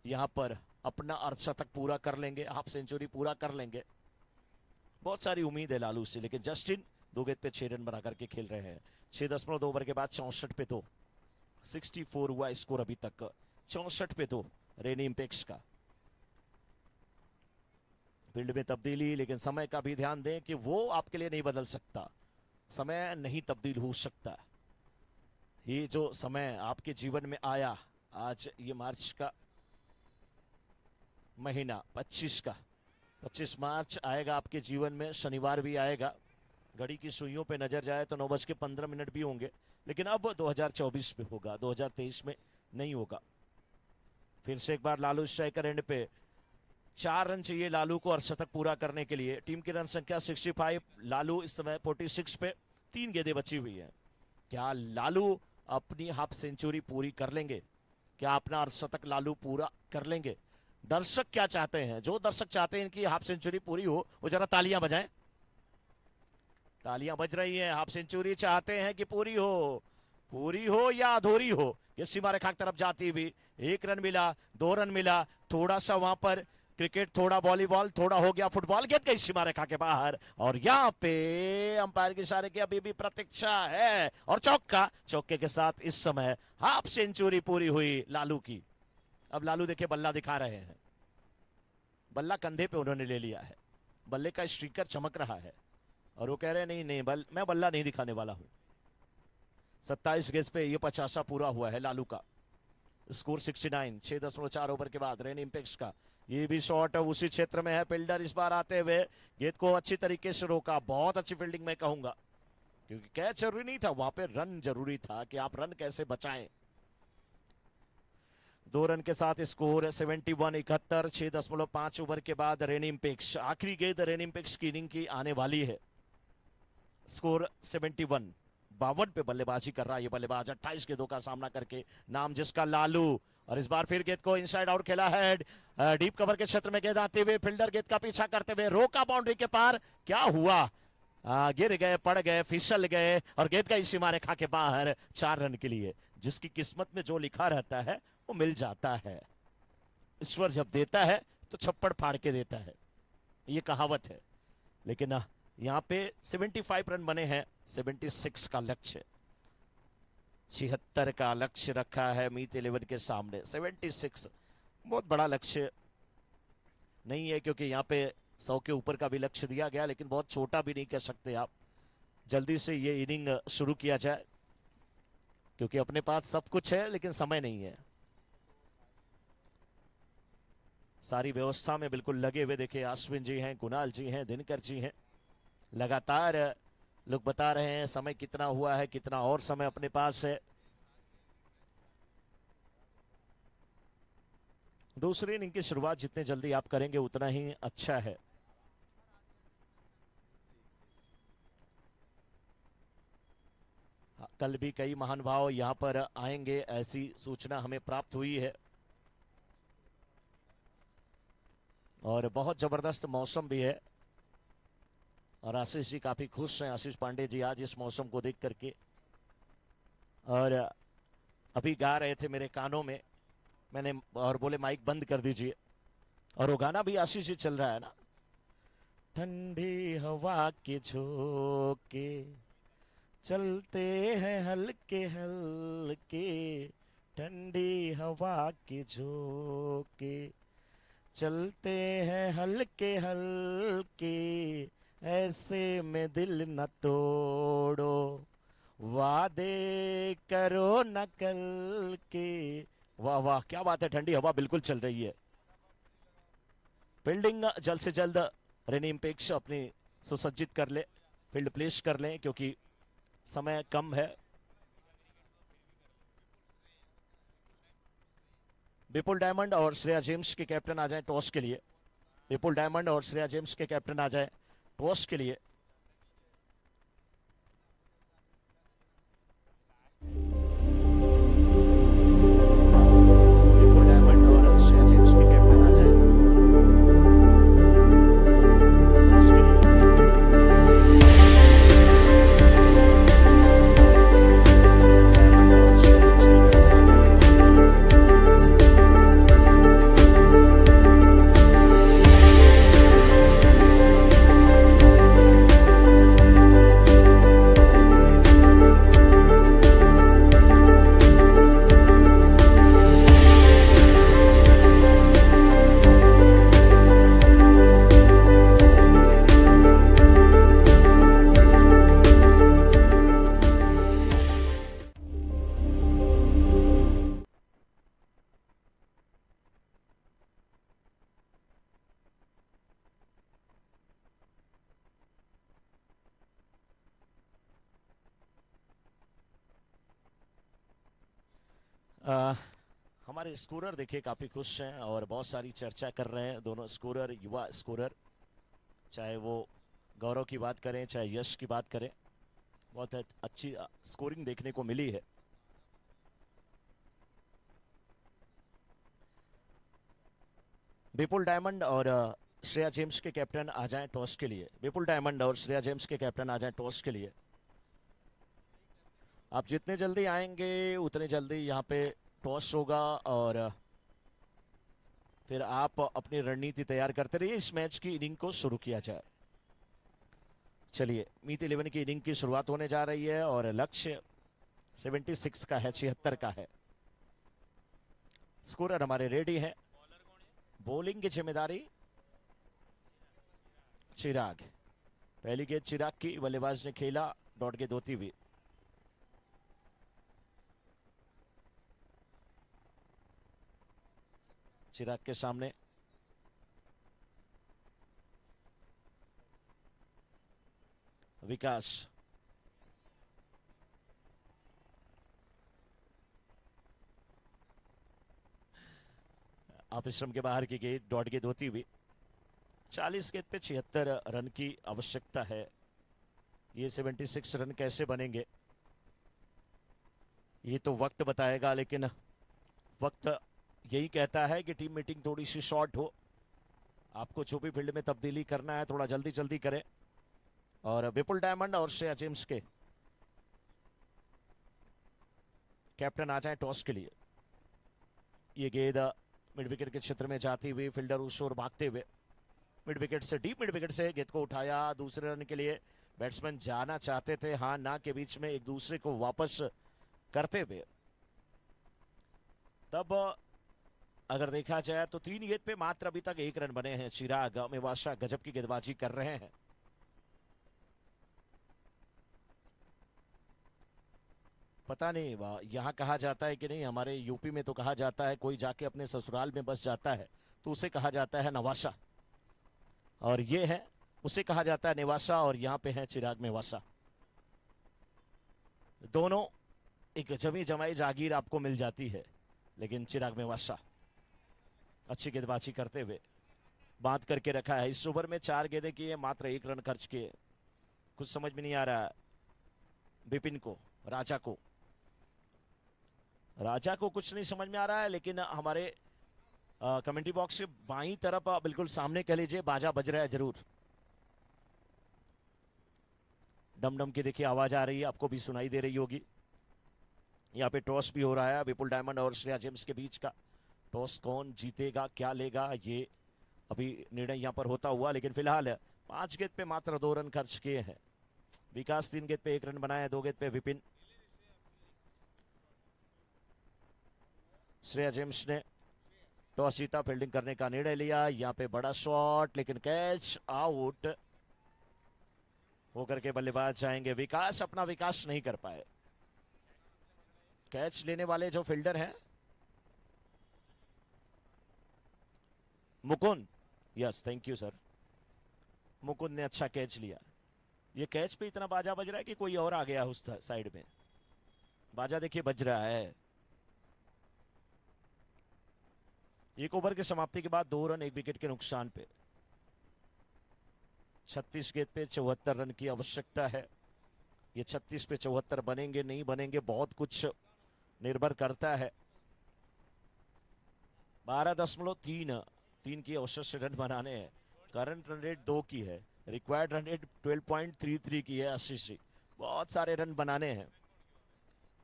यहां पर अपना अर्धशतक पूरा कर लेंगे, हाफ सेंचुरी पूरा कर लेंगे, बहुत सारी उम्मीद है लालू से। लेकिन जस्टिन 2 गेंद पे 6 रन बना करके खेल रहे हैं। 6.2 ओवर के बाद 64 पे 2, 64 हुआ स्कोर अभी तक, 64 पे 2 रेनी इंपेक्स का। फील्ड में तब्दीली, लेकिन समय का भी ध्यान दें कि वो आपके लिए नहीं बदल सकता, समय नहीं तब्दील हो सकता। ये जो समय आपके जीवन में आया, आज ये मार्च का महीना 25 का, 25 मार्च आएगा आपके जीवन में, शनिवार भी आएगा। घड़ी की सुइयों पे नजर जाए तो 9:15 भी होंगे, लेकिन अब 2024 में होगा, 2023 में नहीं होगा। फिर से एक बार लालू स्ट्राइकर एंड पे, 4 रन चाहिए लालू को अर्धशतक पूरा करने के लिए। टीम की रन संख्या 65, लालू इस समय 46 पे, 3 गेंदें बची हुई है। क्या लालू अपनी हाफ सेंचुरी पूरी कर लेंगे? क्या अपना अर्धशतक लालू पूरा कर लेंगे? दर्शक क्या चाहते हैं? जो दर्शक चाहते हैं इनकी हाफ सेंचुरी पूरी हो, वो जरा तालियां बजाएं। तालियां बज रही हैं, हाफ सेंचुरी चाहते हैं कि पूरी हो या अधूरी हो। ये सीमा रेखा की तरफ जाती हुई 1 रन मिला, 2 रन मिला, थोड़ा सा वहां पर क्रिकेट थोड़ा वॉलीबॉल थोड़ा हो गया फुटबॉल। गेंद गई सीमा रेखा के बाहर और यहाँ पे अंपायर के इशारे की अभी भी प्रतीक्षा है और चौके के साथ इस समय हाफ सेंचुरी पूरी हुई लालू की। अब लालू देखिए बल्ला दिखा रहे हैं, बल्ला कंधे पे उन्होंने ले लिया है, बल्ले का स्ट्रीकर चमक रहा है और वो कह रहे हैं नहीं नहीं मैं बल्ला नहीं दिखाने वाला हूं। 27 गेंद पे ये 50 पूरा हुआ है लालू का। स्कोर 69, 6.4 ओवर के बाद रेन इंपेक्स का ये भी शॉट उसी क्षेत्र में है। फील्डर इस बार आते हुए गेंद को अच्छी तरीके से रोका, बहुत अच्छी फील्डिंग मैं कहूंगा, क्योंकि कैच जरूरी नहीं था, वहां पे रन जरूरी था कि आप रन कैसे बचाएं। 2 रन के साथ स्कोर 71, 71, 6.5 ओवर के बाद रेनिम्पिक्स आखिरी गेंद रेनिम्पिक्स की इनिंग की आने वाली है। स्कोर 71, 52 पे बल्लेबाजी कर रहा है ये बल्लेबाज, 28 गेंदों का सामना करके, नाम जिसका लालू। और इस बार फिर गेंद को इनसाइड आउट खेला है, डीप कवर के क्षेत्र में गेंद आते हुए फील्डर गेंद का पीछा करते हुए रोका बाउंड्री के पार। क्या हुआ, गिर गए, पड़ गए, फिसल गए और गेंद का सीमा रेखा के बाहर। 4 रन के लिए जिसकी किस्मत में जो लिखा रहता है वो मिल जाता है। ईश्वर जब देता है तो छप्पड़ फाड़ के देता है, ये कहावत है। लेकिन यहाँ पे 75 रन बने हैं, 76 का लक्ष्य, 76 का लक्ष्य रखा है मीत 11 के सामने। 76 बहुत बड़ा लक्ष्य नहीं है, क्योंकि यहाँ पे 100 के ऊपर का भी लक्ष्य दिया गया, लेकिन बहुत छोटा भी नहीं कह सकते आप। जल्दी से ये इनिंग शुरू किया जाए, क्योंकि अपने पास सब कुछ है लेकिन समय नहीं है। सारी व्यवस्था में बिल्कुल लगे हुए देखिए अश्विन जी हैं, कुणाल जी हैं, दिनकर जी हैं। लगातार लोग बता रहे हैं समय कितना हुआ है, कितना और समय अपने पास है। दूसरी इनिंग की शुरुआत जितने जल्दी आप करेंगे उतना ही अच्छा है। कल भी कई महानुभाव यहां पर आएंगे, ऐसी सूचना हमें प्राप्त हुई है और बहुत जबरदस्त मौसम भी है। और आशीष जी काफी खुश हैं, आशीष पांडे जी, आज इस मौसम को देख करके। और अभी गा रहे थे मेरे कानों में, मैंने और बोले माइक बंद कर दीजिए, और वो गाना भी आशीष जी चल रहा है ना। ठंडी हवा के झोंके चलते हैं हल्के हल्के, ठंडी हवा के झोंके चलते हैं हल्के हल्के, ऐसे में दिल न तोड़ो, वादे करो न कल के। वाह वाह क्या बात है, ठंडी हवा बिल्कुल चल रही है। फील्डिंग जल्द से जल्द रेनिम्पिक्स अपनी सुसज्जित कर ले, फील्ड प्लेस कर लें, क्योंकि समय कम है। विपुल डायमंड और श्रेया जेम्स के कैप्टन आ जाएं टॉस के लिए। विपुल डायमंड और श्रेया जेम्स के कैप्टन आ जाएं टॉस के लिए। विपुल डायमंड और श्रेया जेम्स के कैप्टन आ जाएं टॉस के लिए। हमारे स्कोरर देखिए काफी खुश हैं और बहुत सारी चर्चा कर रहे हैं। दोनों स्कोरर, युवा स्कोरर, चाहे वो गौरव की बात करें चाहे यश की बात करें, बहुत अच्छी स्कोरिंग देखने को मिली है। विपुल डायमंड और श्रेया जेम्स के कैप्टन आ जाएं टॉस के लिए। विपुल डायमंड और श्रेया जेम्स के कैप्टन आ जाएं टॉस के लिए। आप जितने जल्दी आएंगे उतने जल्दी यहाँ पे टॉस होगा और फिर आप अपनी रणनीति तैयार करते रहिए, इस मैच की इनिंग को शुरू किया जाए। चलिए, मीत 11 की इनिंग की शुरुआत होने जा रही है और लक्ष्य 76 का है, 76 का है। स्कोरर हमारे रेडी हैं। बॉलिंग की जिम्मेदारी चिराग। पहली गेंद चिराग की, बल्लेबाज ने खेला, डॉट गेंद होती हुई। चिराग के सामने विकास। आश्रम के बाहर की गेंद, डॉट गेंद होती हुई। 40 गेंद पे 76 रन की आवश्यकता है। ये 76 रन कैसे बनेंगे ये तो वक्त बताएगा, लेकिन वक्त यही कहता है कि टीम मीटिंग थोड़ी सी शॉर्ट हो। आपको जो भी फील्ड में तब्दीली करना है थोड़ा जल्दी जल्दी करें। और विपुल डायमंड और श्रेया जेम्स के कैप्टन आ जाए टॉस के लिए। ये गेंद मिड विकेट के क्षेत्र में जाती हुई, फील्डर उस ओर भागते हुए मिड विकेट से, डीप मिड विकेट से गेंद को उठाया। दूसरे रन के लिए बैट्समैन जाना चाहते थे, हाँ ना के बीच में एक दूसरे को वापस करते हुए। तब अगर देखा जाए तो 3 गेंद पे मात्र अभी तक 1 रन बने हैं। चिराग मेवाशा गजब की गेंदबाजी कर रहे हैं। पता नहीं यहां कहा जाता है कि नहीं, हमारे यूपी में तो कहा जाता है कोई जाके अपने ससुराल में बस जाता है तो उसे कहा जाता है नवासा, और ये है उसे कहा जाता है निवासा, और यहां पे है चिराग मेवासा। दोनों एक जमी जमाई जागीर आपको मिल जाती है, लेकिन चिराग मेवासा अच्छी गेंदबाजी करते हुए बांध करके रखा है। इस ओवर में 4 गेंदें किए, मात्र 1 रन खर्च किए। कुछ समझ में नहीं आ रहा विपिन को, राजा को कुछ नहीं समझ में आ रहा है, लेकिन हमारे कमेंट्री बॉक्स के बाईं तरफ बिल्कुल सामने कह लीजिए बाजा बज रहा है जरूर। डम डम की देखिए आवाज आ रही है, आपको भी सुनाई दे रही होगी। यहाँ पे टॉस भी हो रहा है विपुल डायमंड और श्रेया जेम्स के बीच का। टॉस कौन जीतेगा, क्या लेगा, ये अभी निर्णय यहाँ पर होता हुआ, लेकिन फिलहाल 5 गेंद पे मात्र 2 रन खर्च किए हैं। विकास 3 गेंद पे 1 रन बनाया, 2 गेंद पे विपिन। श्रेया जेम्स ने टॉस जीता, फील्डिंग करने का निर्णय लिया। यहाँ पे बड़ा शॉट, लेकिन कैच आउट होकर के बल्लेबाज जाएंगे। विकास अपना विकास नहीं कर पाए। कैच लेने वाले जो फील्डर हैं Mukund, yes thank you sir, Mukund ने अच्छा कैच लिया। ये कैच पे इतना बाजा बज रहा है कि कोई और आ गया उस साइड में। बाजा देखिए बज रहा है। 1 ओवर की समाप्ति के बाद 2 रन 1 विकेट के नुकसान पे। 36 गेंद पे 74 रन की आवश्यकता है। ये 36 पे 74 बनेंगे नहीं बनेंगे बहुत कुछ निर्भर करता है। 12.3 की औसत से रन बनाने हैं। करंट रन रेट 2 की है, रिक्वायर्ड रन रेट 12.33 की है 80 से। बहुत सारे रन बनाने हैं।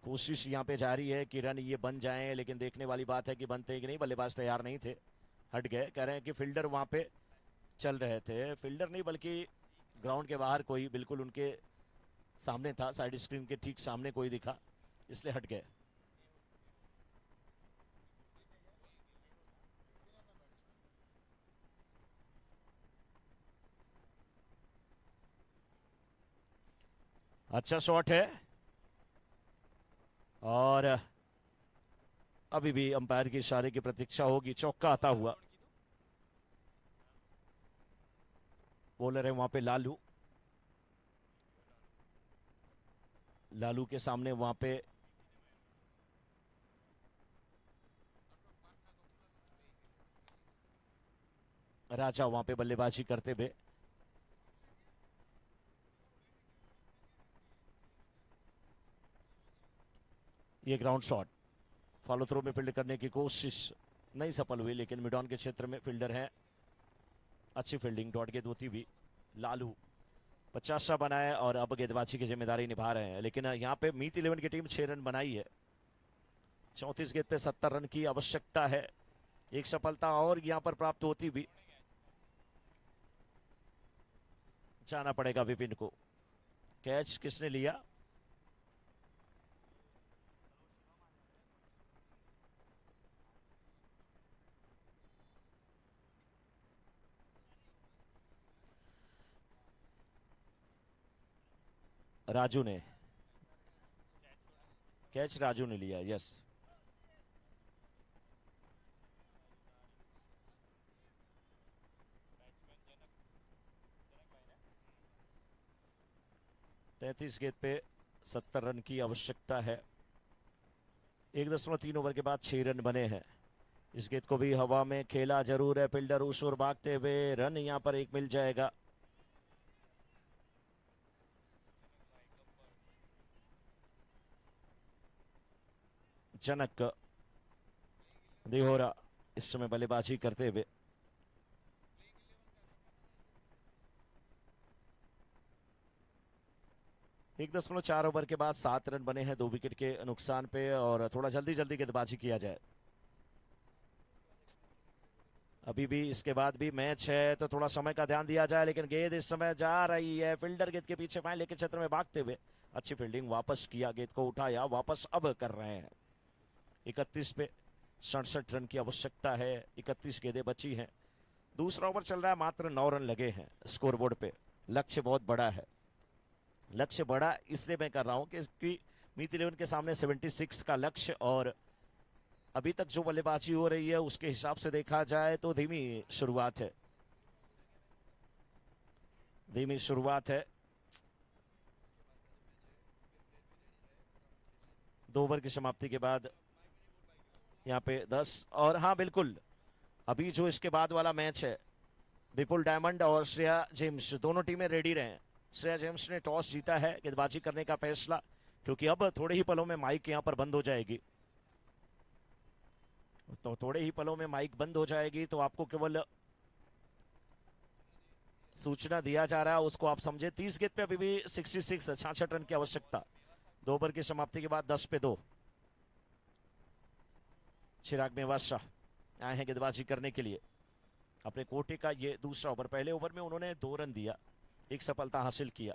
कोशिश यहाँ पे जारी है कि रन ये बन जाएं, लेकिन देखने वाली बात है कि बनते कि नहीं। बल्लेबाज तैयार नहीं थे, हट गए। कह रहे हैं कि फील्डर वहां पे चल रहे थे, फील्डर नहीं बल्कि ग्राउंड के बाहर कोई बिल्कुल उनके सामने था, साइड स्क्रीन के ठीक सामने कोई दिखा, इसलिए हट गए। अच्छा शॉट है, और अभी भी अंपायर के इशारे की प्रतीक्षा होगी। चौका आता हुआ। बॉलर है वहां पे लालू, लालू के सामने वहां पे राजा वहां पे बल्लेबाजी करते हुए। ये ग्राउंड शॉट, फॉलो थ्रो में फील्ड करने की कोशिश नहीं सफल हुई, लेकिन मिड ऑन के क्षेत्र में फील्डर है, अच्छी फील्डिंग, डॉट गेंद होती हुई। लालू 50 बनाए और अब गेंदबाजी की जिम्मेदारी निभा रहे हैं। लेकिन यहाँ पे मीत 11 की टीम 6 रन बनाई है। 34 गेंद पे 70 रन की आवश्यकता है। एक सफलता और यहां पर प्राप्त होती भी जाना पड़ेगा विपिन को। कैच किसने लिया? राजू ने। कैच राजू ने लिया, यस। तैतीस गेंद पे 70 रन की आवश्यकता है। 1.3 ओवर के बाद 6 रन बने हैं। इस गेंद को भी हवा में खेला जरूर है फील्डर उस ओर भागते हुए, रन यहां पर एक मिल जाएगा। जनक देहोरा इस समय बल्लेबाजी करते हुए। एक 1.4 ओवर के बाद 7 रन बने हैं 2 विकेट के नुकसान पे, और थोड़ा जल्दी जल्दी गेंदबाजी किया जाए। अभी भी इसके बाद भी मैच है तो थोड़ा समय का ध्यान दिया जाए, लेकिन गेंद इस समय जा रही है फील्डर गेंद के पीछे फाइन लेके क्षेत्र में भागते हुए। अच्छी फील्डिंग, वापस किया, गेंद को उठाया, वापस अब कर रहे हैं। 31 पे 67 रन की आवश्यकता है। 31 गेंदें बची हैं। दूसरा ओवर चल रहा है, मात्र 9 रन लगे हैं स्कोरबोर्ड पे। लक्ष्य बहुत बड़ा है। लक्ष्य बड़ा इसलिए मैं कर रहा हूं कि मीत 11 के सामने 76 का लक्ष्य, और अभी तक जो बल्लेबाजी हो रही है उसके हिसाब से देखा जाए तो धीमी शुरुआत है। धीमी शुरुआत है। 2 ओवर की समाप्ति के बाद यहाँ पे 10, और हाँ बिल्कुल अभी जो इसके बाद वाला मैच है, विपुल डायमंड और श्रेया जेम्स दोनों टीमें रेडी रहे। श्रेया जेम्स ने टॉस जीता है, गेंदबाजी करने का फैसला, क्योंकि अब थोड़े ही पलों में माइक यहाँ पर बंद हो जाएगी। तो थोड़े ही पलों में माइक बंद हो जाएगी, तो आपको केवल सूचना दिया जा रहा है, उसको आप समझे। 30 गेंद पे अभी भी 66 रन की आवश्यकता। 2 ओवर की समाप्ति के बाद 10 पे 2। चिराग मेवात आए हैं गेंदबाजी करने के लिए। अपने कोटे का ये दूसरा ओवर। पहले ओवर में उन्होंने 2 रन दिया, एक सफलता हासिल किया।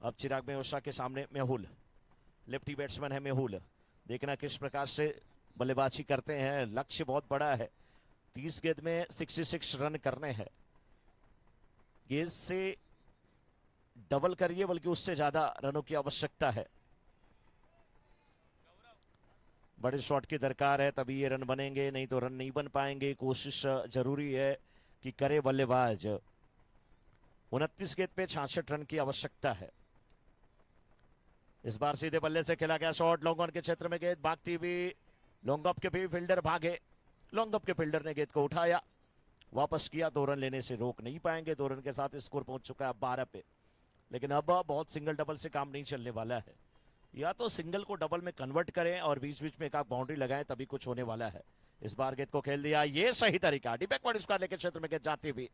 अब चिराग मेवात के सामने मेहुल, लेफ्टी बैट्समैन है मेहुल। देखना किस प्रकार से बल्लेबाजी करते हैं। लक्ष्य बहुत बड़ा है, 30 गेंद में 66 रन करने हैं। गेंद से डबल करिए, बल्कि उससे ज्यादा रनों की आवश्यकता है। बड़े शॉट की दरकार है, तभी ये रन बनेंगे, नहीं तो रन नहीं बन पाएंगे। कोशिश जरूरी है कि करे बल्लेबाज। 29 गेंद पे 66 रन की आवश्यकता है। इस बार सीधे बल्ले से खेला गया शॉट, लॉन्ग ऑन के क्षेत्र में गेंद भागती हुई। लॉन्ग ऑफ के भी फील्डर भागे, लॉन्ग ऑफ के फील्डर ने गेंद को उठाया, वापस किया। 2 रन लेने से रोक नहीं पाएंगे। 2 रन के साथ स्कोर पहुंच चुका है 12 पे। लेकिन अब बहुत सिंगल डबल से काम नहीं चलने वाला है। या तो सिंगल को डबल में कन्वर्ट करें और बीच बीच में एक आध बाउंड्री लगाएं, तभी कुछ होने वाला है। इस बार गेंद को खेल दिया, ये सही तरीका। डी बैकवर्ड स्क्वायर लेके क्षेत्र में गेंद जाती हुई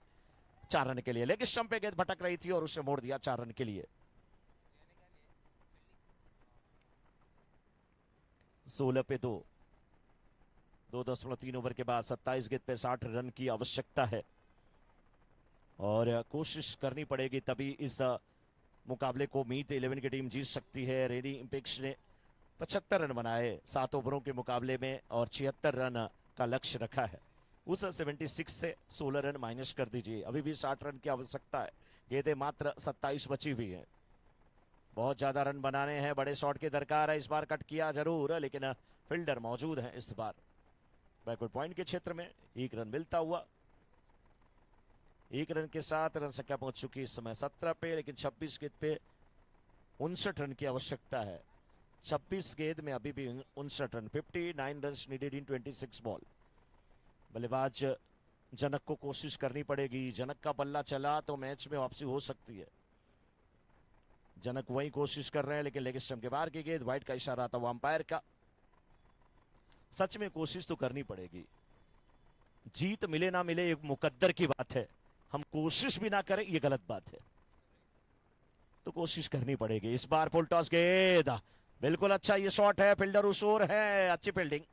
4 रन के लिए। लेग स्टंप पे गेंद भटक रही थी और उसे मोड़ दिया 4 रन के लिए। 16 पे 2। 2.3 ओवर के बाद 27 गेंद पे 60 रन की आवश्यकता है, और कोशिश करनी पड़ेगी, तभी इस मुकाबले को मीत 11 की टीम जीत सकती है। रेनी इंपेक्स ने 75 रन बनाए 7 ओवरों के मुकाबले में, और 76 रन का लक्ष्य रखा है। उस 76 से 16 रन माइनस कर दीजिए, अभी भी 60 रन की आवश्यकता है। गेंदें मात्र 27 बची हुई है। बहुत ज्यादा रन बनाने हैं, बड़े शॉट की दरकार है। इस बार कट किया जरूर, लेकिन फील्डर मौजूद है। इस बार बैकवर्ड पॉइंट के क्षेत्र में 1 रन मिलता हुआ। 1 रन के साथ रन संख्या पहुंच चुकी इस समय 17 पे, लेकिन 26 गेंद पे 59 रन की आवश्यकता है। 26 गेंद में अभी भी 59 run. 59 run needed in 26 ball. बल्लेबाज जनक को कोशिश करनी पड़ेगी। जनक का बल्ला चला तो मैच में वापसी हो सकती है। जनक वही कोशिश कर रहे हैं, लेकिन लेग स्टंप के बाहर की गेंद। वाइड का इशारा था वो अंपायर का। सच में कोशिश तो करनी पड़ेगी। जीत मिले ना मिले एक मुकद्दर की बात है, हम कोशिश भी ना करें ये गलत बात है। तो कोशिश करनी पड़ेगी। इस बार फुल टॉस गेंद, बिल्कुल अच्छा ये शॉट है, फील्डर उस ओर है, अच्छी फील्डिंग।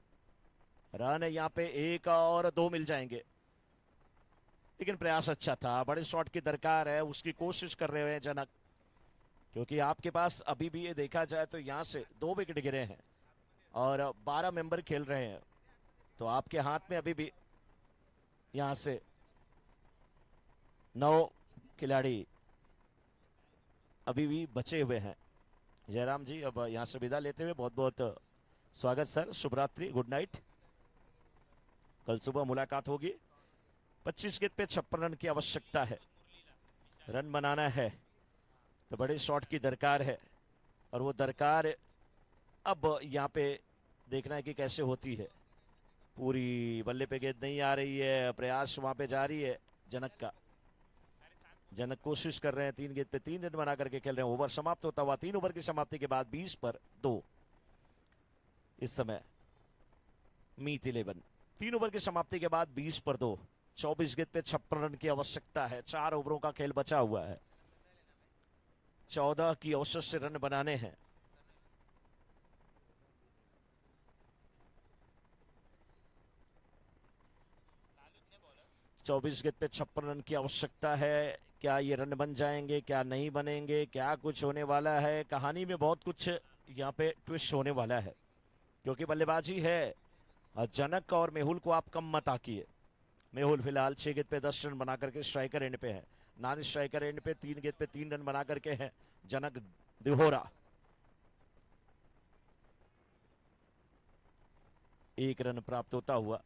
रन यहाँ पे 1 और 2 मिल जाएंगे, लेकिन प्रयास अच्छा था। बड़े शॉट की दरकार है, उसकी कोशिश कर रहे हैं जनक, क्योंकि आपके पास अभी भी ये देखा जाए तो यहाँ से 2 विकेट गिरे हैं और 12 मेंबर खेल रहे हैं, तो आपके हाथ में अभी भी यहाँ से 9 खिलाड़ी अभी भी बचे हुए हैं। जयराम जी अब यहाँ से विदा लेते हुए बहुत बहुत स्वागत सर, शुभ रात्रि, गुड नाइट। कल सुबह मुलाकात होगी। 25 गेंद पे 56 रन की आवश्यकता है, रन बनाना है तो बड़े शॉट की दरकार है, और वो दरकार अब यहाँ पे देखना है कि कैसे होती है। पूरी बल्ले पे गेंद नहीं आ रही है, प्रयास वहां पे जारी है जनक का। जनक कोशिश कर रहे हैं, 3 गेंद पे 3 रन बना करके खेल रहे हैं। ओवर समाप्त होता हुआ 3 ओवर की समाप्ति के बाद 20 पर 2 इस समय मीत 11। 3 ओवर की समाप्ति के बाद 20 पर 2, 24 गेंद पे 56 रन की आवश्यकता है। 4 ओवरों का खेल बचा हुआ है, 14 की औसत से रन बनाने हैं। चौबीस गेंद पे 56 रन की आवश्यकता है। क्या ये रन बन जाएंगे, क्या नहीं बनेंगे, क्या कुछ होने वाला है? कहानी में बहुत कुछ यहाँ पे ट्विस्ट होने वाला है, क्योंकि बल्लेबाजी है और जनक और मेहुल को आप कम मत आकिए। मेहुल फिलहाल 6 गेंद पे 10 रन बना करके स्ट्राइकर एंड पे है, नॉन स्ट्राइकर एंड पे 3 गेंद पे 3 रन बना करके है जनक दिहोरा। 1 रन प्राप्त होता हुआ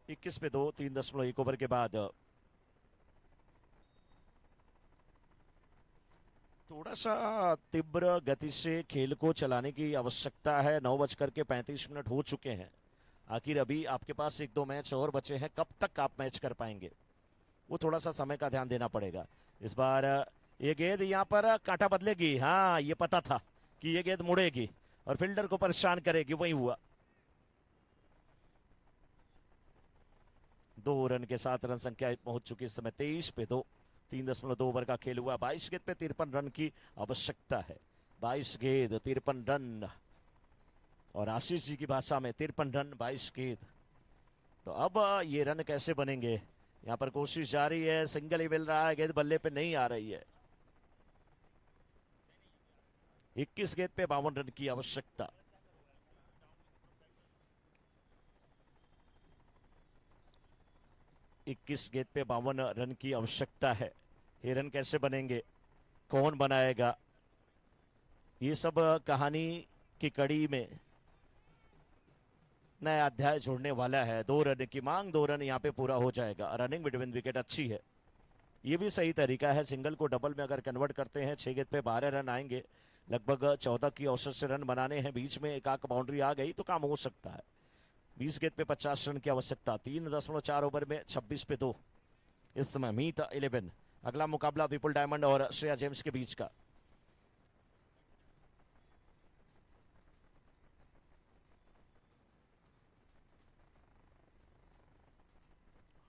21 पे 2, 3.1 ओवर के बाद थोड़ा सा तीव्र गति से खेल को चलाने की आवश्यकता है। 9:35 हो चुके हैं। आखिर अभी आपके पास 1-2 मैच और बचे हैं, कब तक आप मैच कर पाएंगे, वो थोड़ा सा समय का ध्यान देना पड़ेगा। इस बार ये गेंद यहाँ पर कांटा बदलेगी, हाँ ये पता था कि ये गेंद मुड़ेगी और फील्डर को परेशान करेगी, वही हुआ। 2 रन के साथ रन संख्या पहुंच चुकी इस समय 23 पे 2। 3.2 ओवर का खेल हुआ। 22 गेंद पे 53 रन की आवश्यकता है। 22 गेंद 53 रन, और आशीष जी की भाषा में 53 रन 22 गेंद। तो अब ये रन कैसे बनेंगे? यहाँ पर कोशिश जारी है, सिंगल ही मिल रहा है, गेंद बल्ले पे नहीं आ रही है। 21 गेंद पे 52 रन की आवश्यकता। इक्कीस गेंद पे 52 रन की आवश्यकता है। ये रन कैसे बनेंगे, कौन बनाएगा? ये सब कहानी की कड़ी में नया अध्याय जोड़ने वाला है। 2 रन की मांग, 2 रन यहाँ पे पूरा हो जाएगा। रनिंग बिटवीन विकेट अच्छी है, ये भी सही तरीका है। सिंगल को डबल में अगर कन्वर्ट करते हैं, 6 गेंद पे 12 रन आएंगे, लगभग 14 की औसत से रन बनाने हैं। बीच में एक आक बाउंड्री आ गई तो काम हो सकता है। 20 गेंद पे 50 रन की आवश्यकता। 3.4 ओवर में 26 पे 2 इस समय मीत 11। अगला मुकाबला विपुल डायमंड और श्रेया जेम्स के बीच का।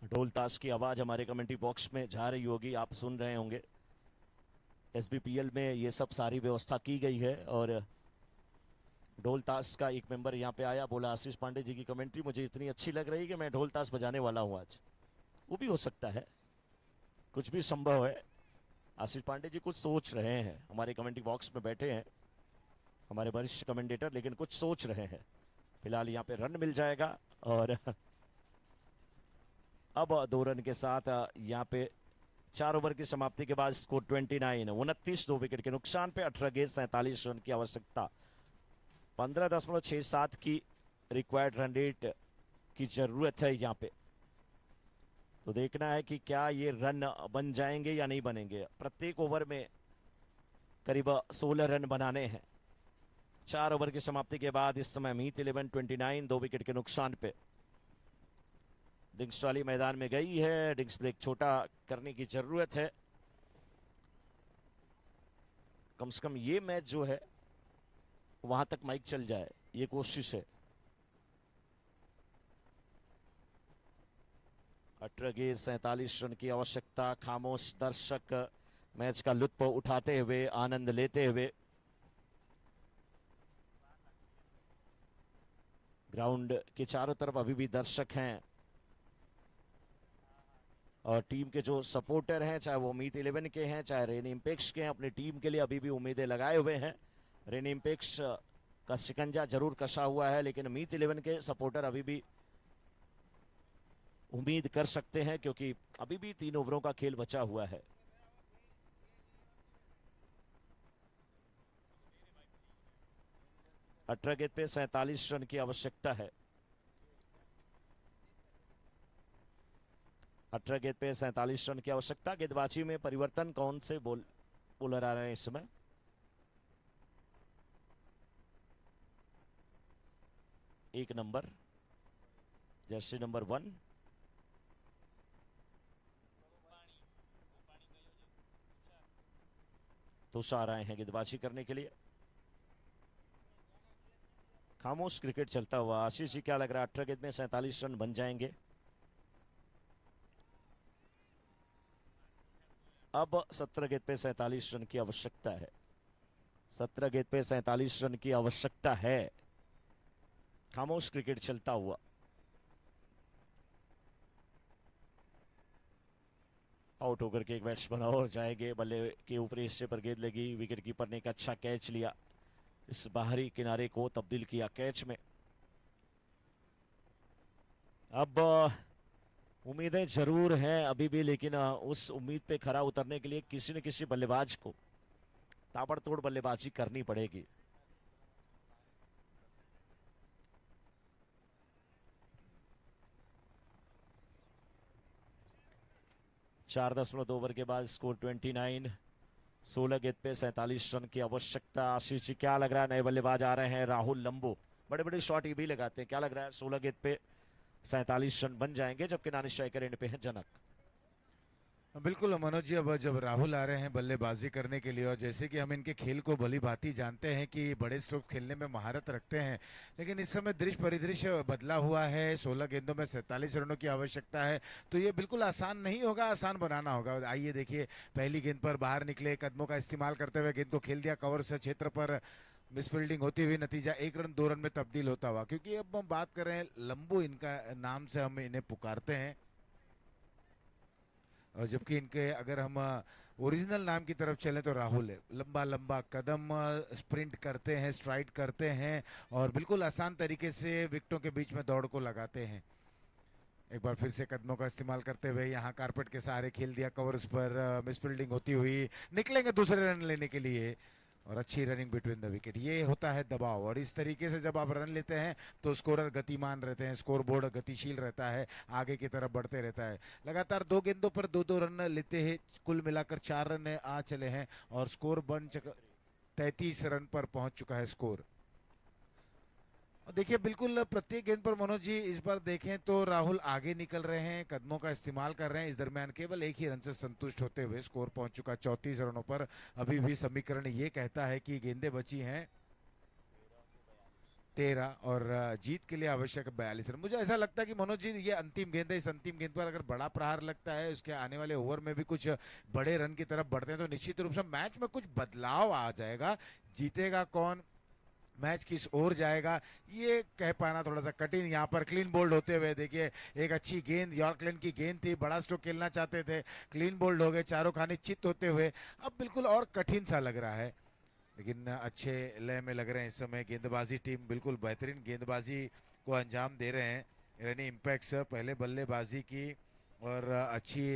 ढोल ताश की आवाज हमारे कमेंट्री बॉक्स में जा रही होगी, आप सुन रहे होंगे। एसबीपीएल में ये सब सारी व्यवस्था की गई है, और ढोल ताश का एक मेंबर यहाँ पे आया, बोला आशीष पांडे जी की कमेंट्री मुझे इतनी अच्छी लग रही कि मैं ढोल ताश बजाने वाला हूँ आज। वो भी हो सकता है, कुछ भी संभव है। आशीष पांडे जी कुछ सोच रहे हैं, हमारे कमेंट्री बॉक्स में बैठे हैं हमारे वरिष्ठ कमेंटेटर, लेकिन कुछ सोच रहे हैं। फिलहाल यहाँ पे रन मिल जाएगा, और अब 2 रन के साथ यहाँ पे 4 ओवर की समाप्ति के बाद स्कोर 29, 2 विकेट के नुकसान पे 18 गेंद 47 रन की आवश्यकता। 15.67 की रिक्वायर्ड रन रेट की जरूरत है यहाँ पे। तो देखना है कि क्या ये रन बन जाएंगे या नहीं बनेंगे। प्रत्येक ओवर में करीब 16 रन बनाने हैं। 4 ओवर की समाप्ति के बाद इस समय मीत 11 29, 2 विकेट के नुकसान पे। डिंग्स वाली मैदान में गई है, डिंग्स ब्रेक छोटा करने की जरूरत है। कम से कम ये मैच जो है वहां तक माइक चल जाए, ये कोशिश है। 18 गेंद 47 रन की आवश्यकता। खामोश दर्शक मैच का लुत्फ उठाते हुए, आनंद लेते हुए ग्राउंड के चारों तरफ अभी भी दर्शक हैं और टीम के जो सपोर्टर हैं, चाहे वो उम्मीद 11 के हैं चाहे रेन इम्पेक्स के हैं, अपनी टीम के लिए अभी भी उम्मीदें लगाए हुए हैं। रेन इम्पेक्स का शिकंजा जरूर कसा हुआ है, लेकिन उम्मीद 11 के सपोर्टर अभी भी उम्मीद कर सकते हैं, क्योंकि अभी भी 3 ओवरों का खेल बचा हुआ है। अठारह गेंद पे 47 रन की आवश्यकता है। 18 गेंद पे 47 रन की आवश्यकता। गेंदबाजी में परिवर्तन कौन से बॉलर आ रहे हैं इस समय? एक नंबर, जर्सी नंबर 1, तुषार आए हैं गेंदबाजी करने के लिए। खामोश क्रिकेट चलता हुआ। आशीष जी, क्या लग रहा है 18 गेंद में 47 रन बन जाएंगे? अब 17 गेंद पे 47 रन की आवश्यकता है। 17 गेंद पे 47 रन की आवश्यकता है। खामोश क्रिकेट चलता हुआ। आउट होकर के एक बैट्समैन और जाएंगे। बल्ले के ऊपरी हिस्से पर गेंद लगी, विकेट कीपर ने एक अच्छा कैच लिया, इस बाहरी किनारे को तब्दील किया कैच में। अब उम्मीदें जरूर हैं अभी भी, लेकिन उस उम्मीद पे खरा उतरने के लिए किसी न किसी बल्लेबाज को ताबड़तोड़ बल्लेबाजी करनी पड़ेगी। चार 10 ओवर के बाद स्कोर 29। 16 गेंद पे 47 रन की आवश्यकता। आशीष जी, क्या लग रहा है? नए बल्लेबाज आ रहे हैं, राहुल लंबो, बड़े बड़े शॉट ये भी लगाते हैं। क्या लग रहा है 16 गेंद पे 47 रन बन जाएंगे? जबकि नानी स्ट्राइकर एंड पे है जनक। बिल्कुल मनोज जी, अब जब राहुल आ रहे हैं बल्लेबाजी करने के लिए, और जैसे कि हम इनके खेल को भली भांति जानते हैं कि बड़े स्ट्रोक खेलने में महारत रखते हैं, लेकिन इस समय दृश्य परिदृश्य बदला हुआ है। 16 गेंदों में 47 रनों की आवश्यकता है, तो ये बिल्कुल आसान नहीं होगा, आसान बनाना होगा। आइए देखिए, पहली गेंद पर बाहर निकले, कदमों का इस्तेमाल करते हुए गेंद को खेल दिया कवर से क्षेत्र पर, मिस फील्डिंग होती हुई नतीजा 1 रन 2 रन में तब्दील होता हुआ। क्योंकि अब हम बात कर रहे हैं लंबू, इनका नाम से हम इन्हें पुकारते हैं, और जबकि इनके अगर हम ओरिजिनल नाम की तरफ चलें तो राहुल है। लंबा लंबा कदम, स्प्रिंट करते हैं, स्ट्राइड करते हैं, और बिल्कुल आसान तरीके से विकेटों के बीच में दौड़ को लगाते हैं। एक बार फिर से कदमों का इस्तेमाल करते हुए यहाँ कारपेट के सहारे खेल दिया कवर्स पर, मिस फील्डिंग होती हुई निकलेंगे दूसरे रन लेने के लिए, और अच्छी रनिंग बिटवीन द विकेट। ये होता है दबाव, और इस तरीके से जब आप रन लेते हैं तो स्कोरर गतिमान रहते हैं, स्कोर बोर्ड गतिशील रहता है, आगे की तरफ बढ़ते रहता है। लगातार 2 गेंदों पर 2-2 रन लेते हैं, कुल मिलाकर 4 रन आ चले हैं, और स्कोर बन 33 रन पर पहुंच चुका है स्कोर। देखिए, बिल्कुल प्रत्येक गेंद पर मनोज जी इस बार देखें तो राहुल आगे निकल रहे हैं, कदमों का इस्तेमाल कर रहे हैं। इस दरमियान केवल एक ही रन से संतुष्ट होते हुए स्कोर पहुंच चुका 34 रनों पर। अभी भी समीकरण ये कहता है कि गेंदें बची हैं 13, और जीत के लिए आवश्यक 42 रन। मुझे ऐसा लगता है कि मनोज जी ये अंतिम गेंद है, इस अंतिम गेंद पर अगर बड़ा प्रहार लगता है, उसके आने वाले ओवर में भी कुछ बड़े रन की तरफ बढ़ते हैं, तो निश्चित रूप से मैच में कुछ बदलाव आ जाएगा। जीतेगा कौन, मैच किस ओर जाएगा, ये कह पाना थोड़ा सा कठिन। यहाँ पर क्लीन बोल्ड होते हुए देखिए, एक अच्छी गेंद, यॉर्कलैंड की गेंद थी, बड़ा स्ट्रोक खेलना चाहते थे, क्लीन बोल्ड हो गए, चारों खाने चित होते हुए। अब बिल्कुल और कठिन सा लग रहा है, लेकिन अच्छे लय में लग रहे हैं इस समय। गेंदबाजी टीम बिल्कुल बेहतरीन गेंदबाजी को अंजाम दे रहे हैं। रेनी इम्पैक्ट्स पहले बल्लेबाजी की, और अच्छी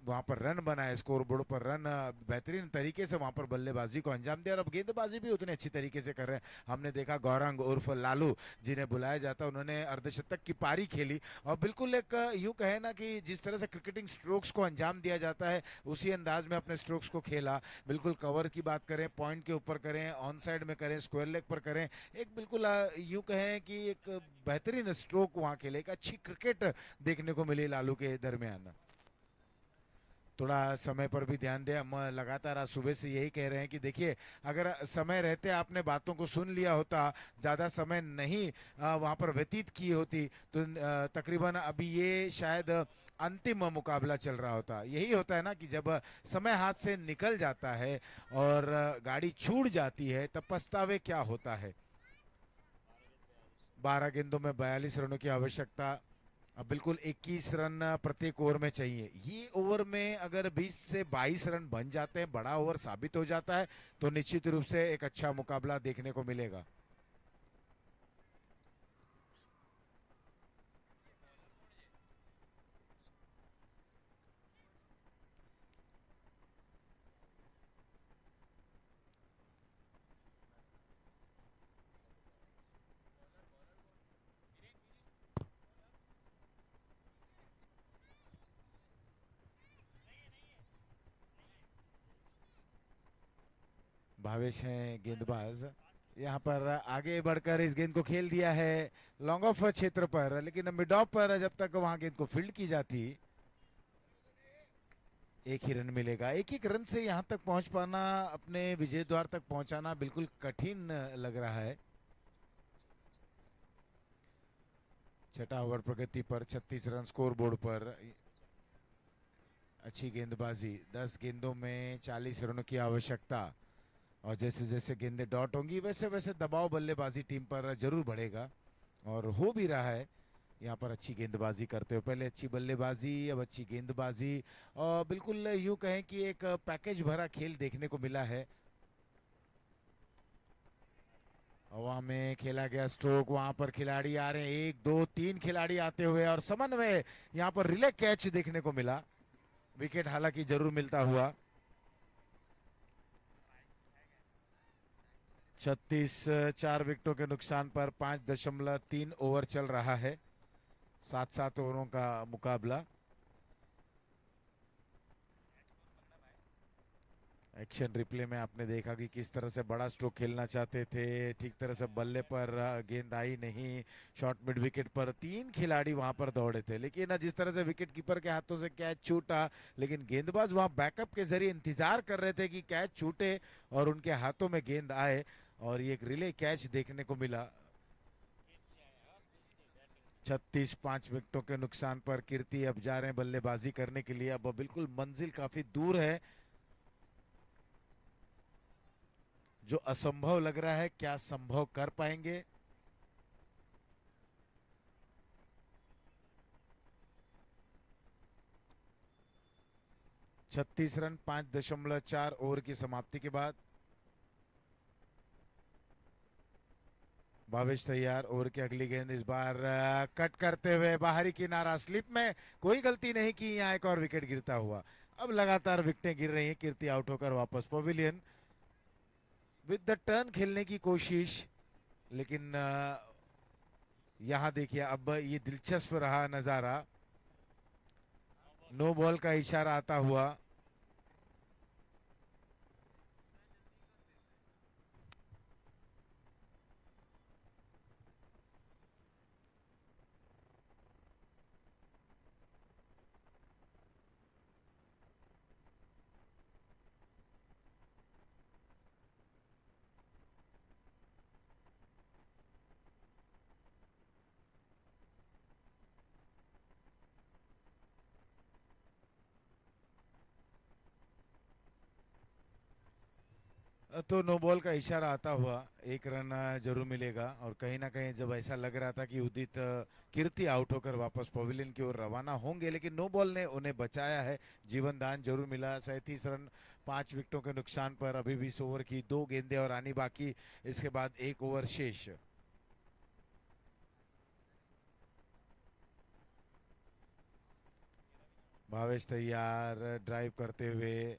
वहां पर रन बनाए, स्कोर बोर्ड पर रन, बेहतरीन तरीके से वहां पर बल्लेबाजी को अंजाम दिया, और अब गेंदबाजी भी उतने अच्छी तरीके से कर रहे हैं। हमने देखा गौरंग उर्फ लालू, जिन्हें बुलाया जाता, उन्होंने अर्धशतक की पारी खेली, और बिल्कुल एक यूं कहे ना कि जिस तरह से क्रिकेटिंग स्ट्रोक्स को अंजाम दिया जाता है, उसी अंदाज में अपने स्ट्रोक्स को खेला। बिल्कुल कवर की बात करें, पॉइंट के ऊपर करें, ऑन साइड में करें, स्क्वायर लेग पर करें, एक बिल्कुल यूं कहें कि एक बेहतरीन स्ट्रोक वहां खेले, एक अच्छी क्रिकेट देखने को मिली लालू के दरमियान। थोड़ा समय पर भी ध्यान दें, हम लगातार आज सुबह से यही कह रहे हैं कि देखिए, अगर समय रहते आपने बातों को सुन लिया होता, ज़्यादा समय नहीं वहाँ पर व्यतीत की होती, तो तकरीबन अभी ये शायद अंतिम मुकाबला चल रहा होता। यही होता है ना कि जब समय हाथ से निकल जाता है और गाड़ी छूट जाती है, तब पछतावे क्या होता है। 12 गेंदों में 42 रनों की आवश्यकता। अब बिल्कुल 21 रन प्रत्येक ओवर में चाहिए। ये ओवर में अगर 20 से 22 रन बन जाते हैं, बड़ा ओवर साबित हो जाता है, तो निश्चित रूप से एक अच्छा मुकाबला देखने को मिलेगा। भावेश हैं गेंदबाज। यहाँ पर आगे बढ़कर इस गेंद को खेल दिया है लॉन्ग ऑफ क्षेत्र पर, लेकिन मिड ऑफ पर जब तक वहां गेंद को फील्ड की जाती, एक ही रन मिलेगा। एक एक रन से यहाँ तक पहुंच पाना, अपने विजय द्वार तक पहुंचाना बिल्कुल कठिन लग रहा है। छठा ओवर प्रगति पर, 36 रन स्कोर बोर्ड पर। अच्छी गेंदबाजी, 10 गेंदों में 40 रनों की आवश्यकता। और जैसे जैसे गेंदें डॉट होंगी वैसे वैसे दबाव बल्लेबाजी टीम पर जरूर बढ़ेगा, और हो भी रहा है। यहाँ पर अच्छी गेंदबाजी करते हो, पहले अच्छी बल्लेबाजी, अब अच्छी गेंदबाजी, और बिल्कुल यूं कहें कि एक पैकेज भरा खेल देखने को मिला है। हवा में खेला गया स्ट्रोक, वहां पर खिलाड़ी आ रहे हैं, 1 2 3 खिलाड़ी आते हुए, और समन्वय यहाँ पर रिले कैच देखने को मिला। विकेट हालांकि जरूर मिलता हुआ। 36, 4 विकेटों के नुकसान पर 5.3 ओवर चल रहा है। 7-7 ओवरों का मुकाबला। एक्शन रिप्ले में आपने देखा कि किस तरह से बड़ा स्ट्रोक खेलना चाहते थे, ठीक तरह से बल्ले पर गेंद आई नहीं। शॉर्ट मिड विकेट पर 3 खिलाड़ी वहां पर दौड़े थे, लेकिन जिस तरह से विकेट कीपर के हाथों से कैच छूटा, लेकिन गेंदबाज वहां बैकअप के जरिए इंतजार कर रहे थे कि कैच छूटे और उनके हाथों में गेंद आए, और ये एक रिले कैच देखने को मिला। 36, 5 विकेटों के नुकसान पर कीर्ति अब जा रहे हैं बल्लेबाजी करने के लिए। अब बिल्कुल मंजिल काफी दूर है। जो असंभव लग रहा है, क्या संभव कर पाएंगे? छत्तीस रन 5.4 ओवर की समाप्ति के बाद। भावेश तैयार, ओवर की अगली गेंद इस बार कट करते हुए बाहरी किनारा, स्लिप में कोई गलती नहीं की, यहाँ एक और विकेट गिरता हुआ। अब लगातार विकेटें गिर रही हैं, कीर्ति आउट होकर वापस पवेलियन। विद द टर्न खेलने की कोशिश, लेकिन यहाँ देखिए अब ये दिलचस्प रहा नजारा। नो बॉल का इशारा आता हुआ। तो नो बॉल का इशारा आता हुआ एक रन जरूर मिलेगा, और कहीं ना कहीं जब ऐसा लग रहा था कि उदित कीर्ति आउट होकर वापस पवेलियन की ओर रवाना होंगे, लेकिन नो बॉल ने उन्हें बचाया है। जीवन दान जरूर मिला। 37 रन 5 विकेटों के नुकसान पर, अभी 20 ओवर की 2 गेंदें और आनी बाकी, इसके बाद 1 ओवर शेष। भावेश तैयार, ड्राइव करते हुए,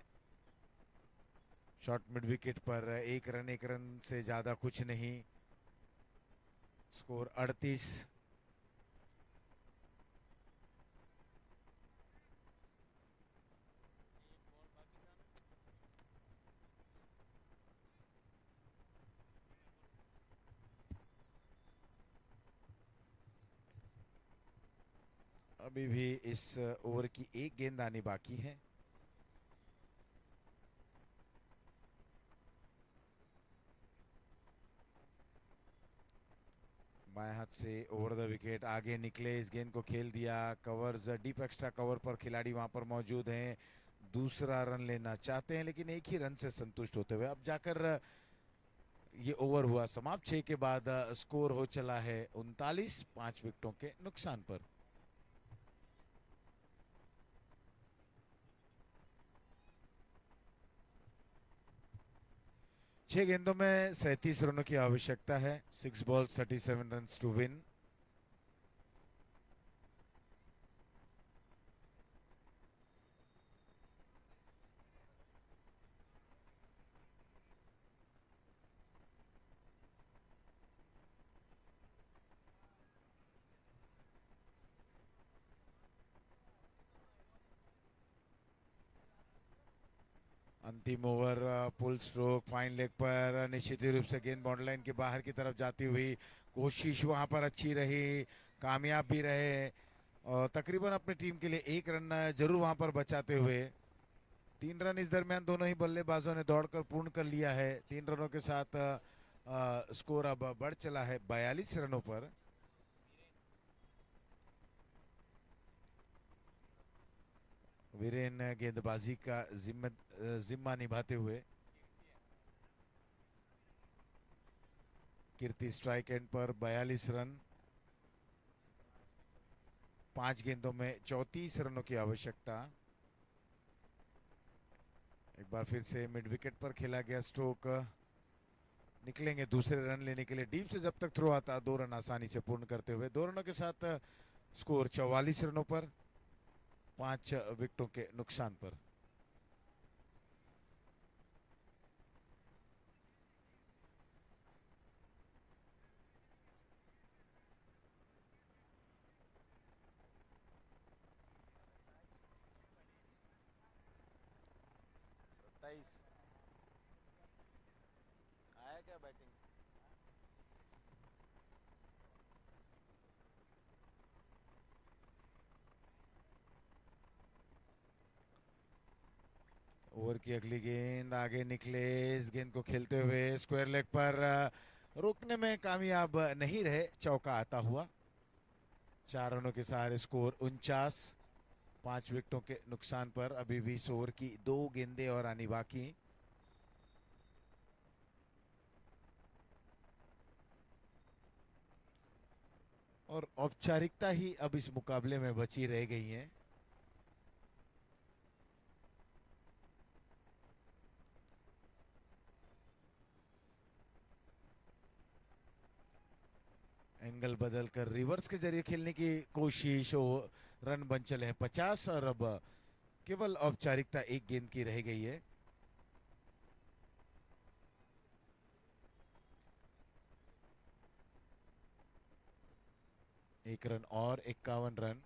शॉर्ट मिड विकेट पर, 1 रन से ज्यादा कुछ नहीं। स्कोर 38। अभी भी इस ओवर की 1 गेंद आनी बाकी है। बाएं हाथ से ओवर द विकेट आगे निकले, इस गेंद को खेल दिया। कवर्स, डीप एक्स्ट्रा कवर पर खिलाड़ी वहां पर मौजूद हैं, दूसरा रन लेना चाहते हैं, लेकिन एक ही रन से संतुष्ट होते हुए अब जाकर ये ओवर हुआ समाप्त। 6 के बाद स्कोर हो चला है 39, 5 विकेटों के नुकसान पर। छह गेंदों में 37 रनों की आवश्यकता है। 6 balls 37 रन टू विन। अंतिम ओवर पुल स्ट्रोक फाइन लेग पर, निश्चित रूप से गेंद बाउंड्री लाइन के बाहर की तरफ जाती हुई, कोशिश वहां पर अच्छी रही, कामयाब भी रहे और तकरीबन अपनी टीम के लिए 1 रन जरूर वहां पर बचाते हुए। 3 रन इस दरमियान दोनों ही बल्लेबाजों ने दौड़कर पूर्ण कर लिया है। 3 रनों के साथ स्कोर अब बढ़ चला है 42 रनों पर। वीरेन गेंदबाजी का जिम्मा निभाते हुए। कीर्ति स्ट्राइक एंड पर 42 रन। 5 गेंदों में 34 रनों की आवश्यकता। एक बार फिर से मिड विकेट पर खेला गया स्ट्रोक। निकलेंगे दूसरे रन लेने के लिए। डीप से जब तक थ्रो आता 2 रन आसानी से पूर्ण करते हुए। 2 रनों के साथ स्कोर 44 रनों पर, 5 विकेटों के नुकसान पर। आया क्या बैटिंग? ओवर की अगली गेंद आगे निकले, इस गेंद को खेलते हुए स्क्वायर लेग पर रोकने में कामयाब नहीं रहे, चौका आता हुआ। 4 रनों के सारे स्कोर 49, 5 विकेटों के नुकसान पर। अभी भी 100 ओवर की 2 गेंदें और आनी बाकी। और औपचारिकता ही अब इस मुकाबले में बची रह गई है। एंगल बदलकर रिवर्स के जरिए खेलने की कोशिश और रन बन चले हैं 50 और अब केवल औपचारिकता 1 गेंद की रह गई है। एक रन और 51 रन।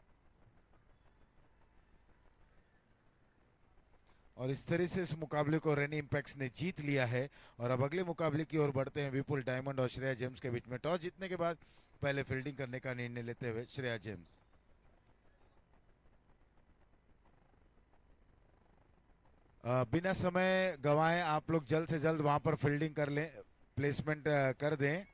और इस तरह से इस मुकाबले को रेनी इंपैक्ट्स ने जीत लिया है। और अब अगले मुकाबले की ओर बढ़ते हैं। विपुल डायमंड और श्रेया जेम्स के बीच में। टॉस जीतने के बाद पहले फील्डिंग करने का निर्णय लेते हुए श्रेया जेम्स। बिना समय गंवाए आप लोग जल्द से जल्द वहां पर फील्डिंग कर लें, प्लेसमेंट कर दें।